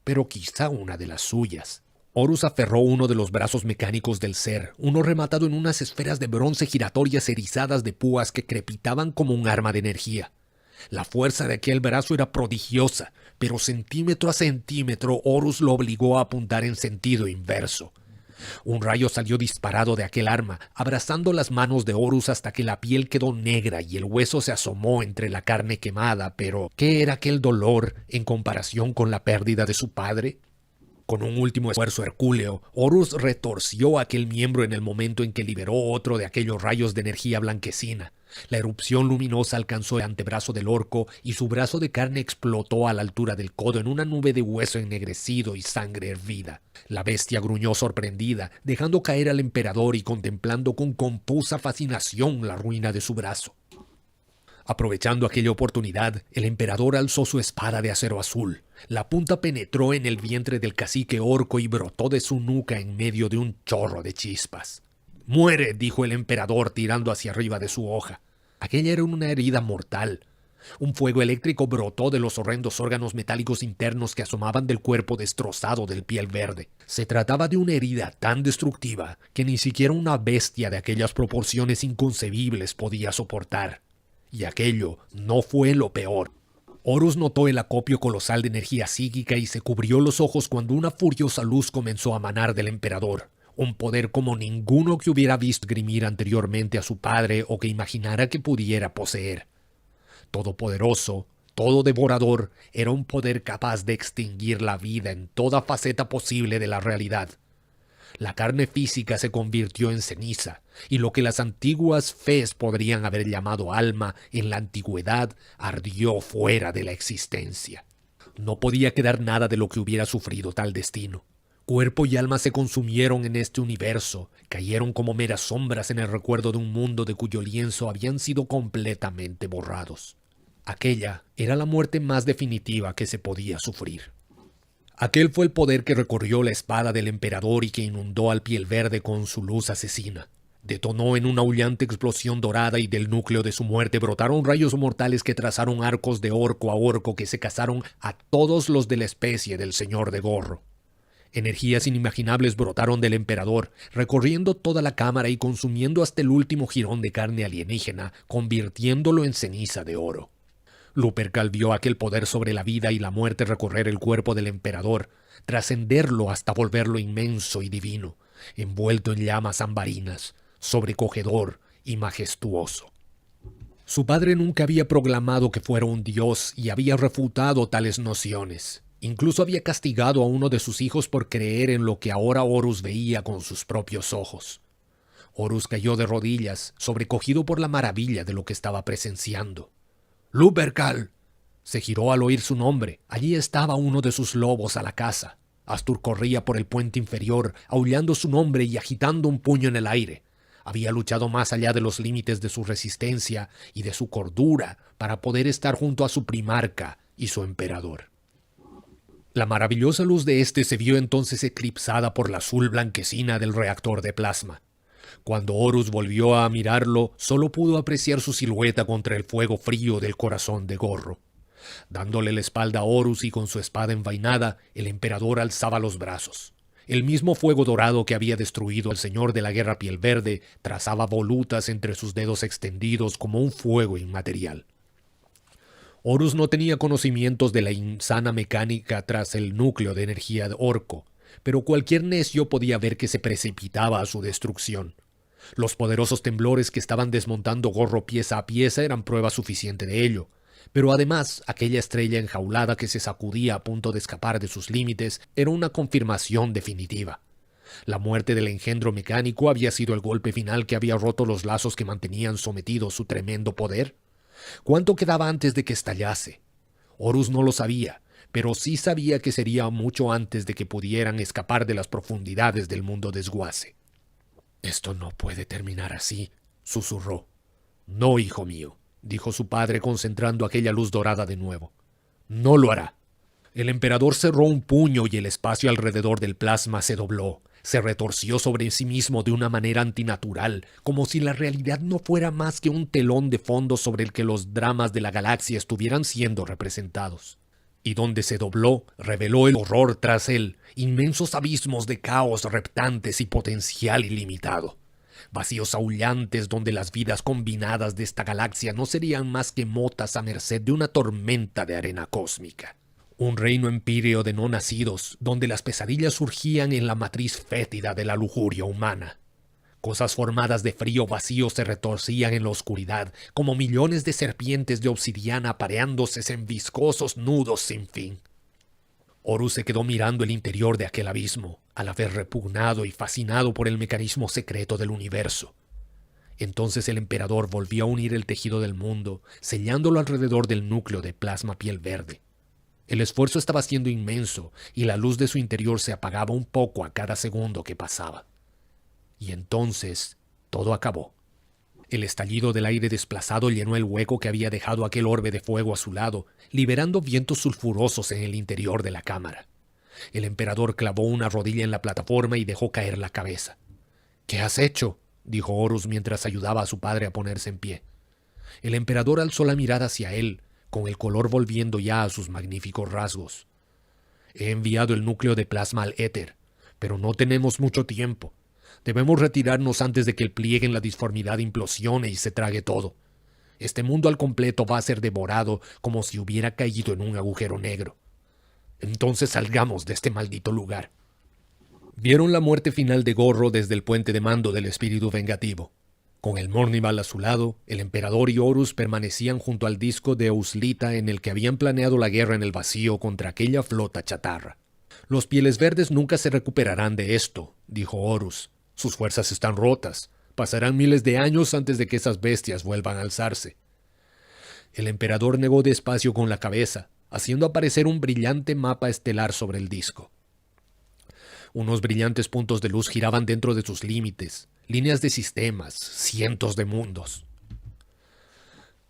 Pero quizá una de las suyas. Horus aferró uno de los brazos mecánicos del ser, uno rematado en unas esferas de bronce giratorias erizadas de púas que crepitaban como un arma de energía. La fuerza de aquel brazo era prodigiosa, pero centímetro a centímetro Horus lo obligó a apuntar en sentido inverso. Un rayo salió disparado de aquel arma, abrazando las manos de Horus hasta que la piel quedó negra y el hueso se asomó entre la carne quemada, pero ¿qué era aquel dolor en comparación con la pérdida de su padre? Con un último esfuerzo hercúleo, Horus retorció aquel miembro en el momento en que liberó otro de aquellos rayos de energía blanquecina. La erupción luminosa alcanzó el antebrazo del orco y su brazo de carne explotó a la altura del codo en una nube de hueso ennegrecido y sangre hervida. La bestia gruñó sorprendida, dejando caer al emperador y contemplando con confusa fascinación la ruina de su brazo. Aprovechando aquella oportunidad, el emperador alzó su espada de acero azul. La punta penetró en el vientre del cacique orco y brotó de su nuca en medio de un chorro de chispas. «¡Muere!», dijo el emperador tirando hacia arriba de su hoja. Aquella era una herida mortal. Un fuego eléctrico brotó de los horrendos órganos metálicos internos que asomaban del cuerpo destrozado del piel verde. Se trataba de una herida tan destructiva que ni siquiera una bestia de aquellas proporciones inconcebibles podía soportar. Y aquello no fue lo peor. Horus notó el acopio colosal de energía psíquica y se cubrió los ojos cuando una furiosa luz comenzó a manar del emperador. Un poder como ninguno que hubiera visto grimir anteriormente a su padre o que imaginara que pudiera poseer. Todopoderoso, todo devorador, era un poder capaz de extinguir la vida en toda faceta posible de la realidad. La carne física se convirtió en ceniza, y lo que las antiguas fes podrían haber llamado alma en la antigüedad ardió fuera de la existencia. No podía quedar nada de lo que hubiera sufrido tal destino. Cuerpo y alma se consumieron en este universo, cayeron como meras sombras en el recuerdo de un mundo de cuyo lienzo habían sido completamente borrados. Aquella era la muerte más definitiva que se podía sufrir. Aquel fue el poder que recorrió la espada del emperador y que inundó al piel verde con su luz asesina. Detonó en una aullante explosión dorada y del núcleo de su muerte brotaron rayos mortales que trazaron arcos de orco a orco que se cazaron a todos los de la especie del señor de Gorro. Energías inimaginables brotaron del emperador, recorriendo toda la cámara y consumiendo hasta el último jirón de carne alienígena, convirtiéndolo en ceniza de oro. Lupercal vio aquel poder sobre la vida y la muerte recorrer el cuerpo del emperador, trascenderlo hasta volverlo inmenso y divino, envuelto en llamas ambarinas, sobrecogedor y majestuoso. Su padre nunca había proclamado que fuera un dios y había refutado tales nociones. Incluso había castigado a uno de sus hijos por creer en lo que ahora Horus veía con sus propios ojos. Horus cayó de rodillas, sobrecogido por la maravilla de lo que estaba presenciando. «¡Lupercal!». Se giró al oír su nombre. Allí estaba uno de sus lobos a la caza. Astur corría por el puente inferior, aullando su nombre y agitando un puño en el aire. Había luchado más allá de los límites de su resistencia y de su cordura para poder estar junto a su primarca y su emperador. La maravillosa luz de éste se vio entonces eclipsada por la azul blanquecina del reactor de plasma. Cuando Horus volvió a mirarlo, solo pudo apreciar su silueta contra el fuego frío del corazón de Gorro. Dándole la espalda a Horus y con su espada envainada, el emperador alzaba los brazos. El mismo fuego dorado que había destruido al señor de la guerra piel verde trazaba volutas entre sus dedos extendidos como un fuego inmaterial. Horus no tenía conocimientos de la insana mecánica tras el núcleo de energía de orco, pero cualquier necio podía ver que se precipitaba a su destrucción. Los poderosos temblores que estaban desmontando Gorro pieza a pieza eran prueba suficiente de ello, pero además aquella estrella enjaulada que se sacudía a punto de escapar de sus límites era una confirmación definitiva. La muerte del engendro mecánico había sido el golpe final que había roto los lazos que mantenían sometido su tremendo poder. ¿Cuánto quedaba antes de que estallase? Horus no lo sabía, pero sí sabía que sería mucho antes de que pudieran escapar de las profundidades del mundo desguace. «Esto no puede terminar así», susurró. «No, hijo mío», dijo su padre concentrando aquella luz dorada de nuevo. «No lo hará». El emperador cerró un puño y el espacio alrededor del plasma se dobló. Se retorció sobre sí mismo de una manera antinatural, como si la realidad no fuera más que un telón de fondo sobre el que los dramas de la galaxia estuvieran siendo representados. Y donde se dobló, reveló el horror tras él, inmensos abismos de caos reptantes y potencial ilimitado. Vacíos aullantes donde las vidas combinadas de esta galaxia no serían más que motas a merced de una tormenta de arena cósmica. Un reino empíreo de no nacidos, donde las pesadillas surgían en la matriz fétida de la lujuria humana. Cosas formadas de frío vacío se retorcían en la oscuridad, como millones de serpientes de obsidiana apareándose en viscosos nudos sin fin. Horus se quedó mirando el interior de aquel abismo, a la vez repugnado y fascinado por el mecanismo secreto del universo. Entonces el emperador volvió a unir el tejido del mundo, sellándolo alrededor del núcleo de plasma piel verde. El esfuerzo estaba siendo inmenso y la luz de su interior se apagaba un poco a cada segundo que pasaba. Y entonces todo acabó. El estallido del aire desplazado llenó el hueco que había dejado aquel orbe de fuego a su lado, liberando vientos sulfurosos en el interior de la cámara. El emperador clavó una rodilla en la plataforma y dejó caer la cabeza. «¿Qué has hecho?», dijo Horus mientras ayudaba a su padre a ponerse en pie. El emperador alzó la mirada hacia él, con el color volviendo ya a sus magníficos rasgos. «He enviado el núcleo de plasma al éter, pero no tenemos mucho tiempo. Debemos retirarnos antes de que el pliegue en la disformidad implosione y se trague todo. Este mundo al completo va a ser devorado como si hubiera caído en un agujero negro. Entonces salgamos de este maldito lugar». Vieron la muerte final de Gorro desde el puente de mando del espíritu vengativo. Con el Mornival a su lado, el emperador y Horus permanecían junto al disco de Euslita en el que habían planeado la guerra en el vacío contra aquella flota chatarra. «Los Pieles Verdes nunca se recuperarán de esto», dijo Horus. «Sus fuerzas están rotas. Pasarán miles de años antes de que esas bestias vuelvan a alzarse». El emperador negó despacio con la cabeza, haciendo aparecer un brillante mapa estelar sobre el disco. Unos brillantes puntos de luz giraban dentro de sus límites. Líneas de sistemas, cientos de mundos.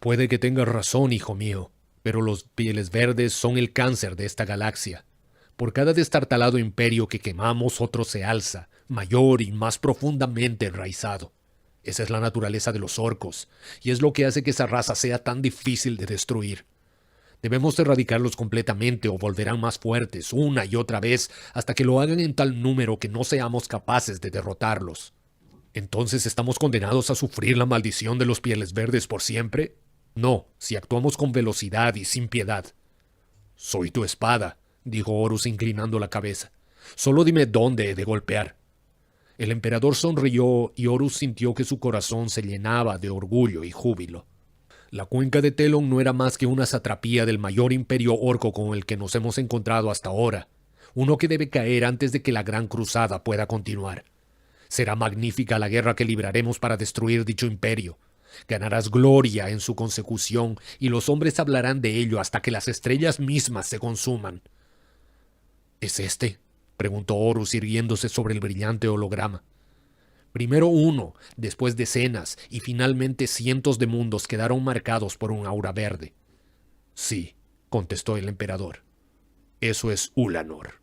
«Puede que tengas razón, hijo mío, pero los Pieles Verdes son el cáncer de esta galaxia. Por cada destartalado imperio que quemamos, otro se alza, mayor y más profundamente enraizado. Esa es la naturaleza de los orcos, y es lo que hace que esa raza sea tan difícil de destruir. Debemos erradicarlos completamente o volverán más fuertes una y otra vez hasta que lo hagan en tal número que no seamos capaces de derrotarlos». ¿Entonces estamos condenados a sufrir la maldición de los Pieles Verdes por siempre? No, si actuamos con velocidad y sin piedad. «Soy tu espada», dijo Horus inclinando la cabeza. «Solo dime dónde he de golpear». El emperador sonrió y Horus sintió que su corazón se llenaba de orgullo y júbilo. La cuenca de Telon no era más que una satrapía del mayor imperio orco con el que nos hemos encontrado hasta ahora, uno que debe caer antes de que la gran cruzada pueda continuar. Será magnífica la guerra que libraremos para destruir dicho imperio. Ganarás gloria en su consecución y los hombres hablarán de ello hasta que las estrellas mismas se consuman. «¿Es este?», preguntó Horus irguiéndose sobre el brillante holograma. Primero uno, después decenas y finalmente cientos de mundos quedaron marcados por un aura verde. «Sí», contestó el emperador. «Eso es Ulanor».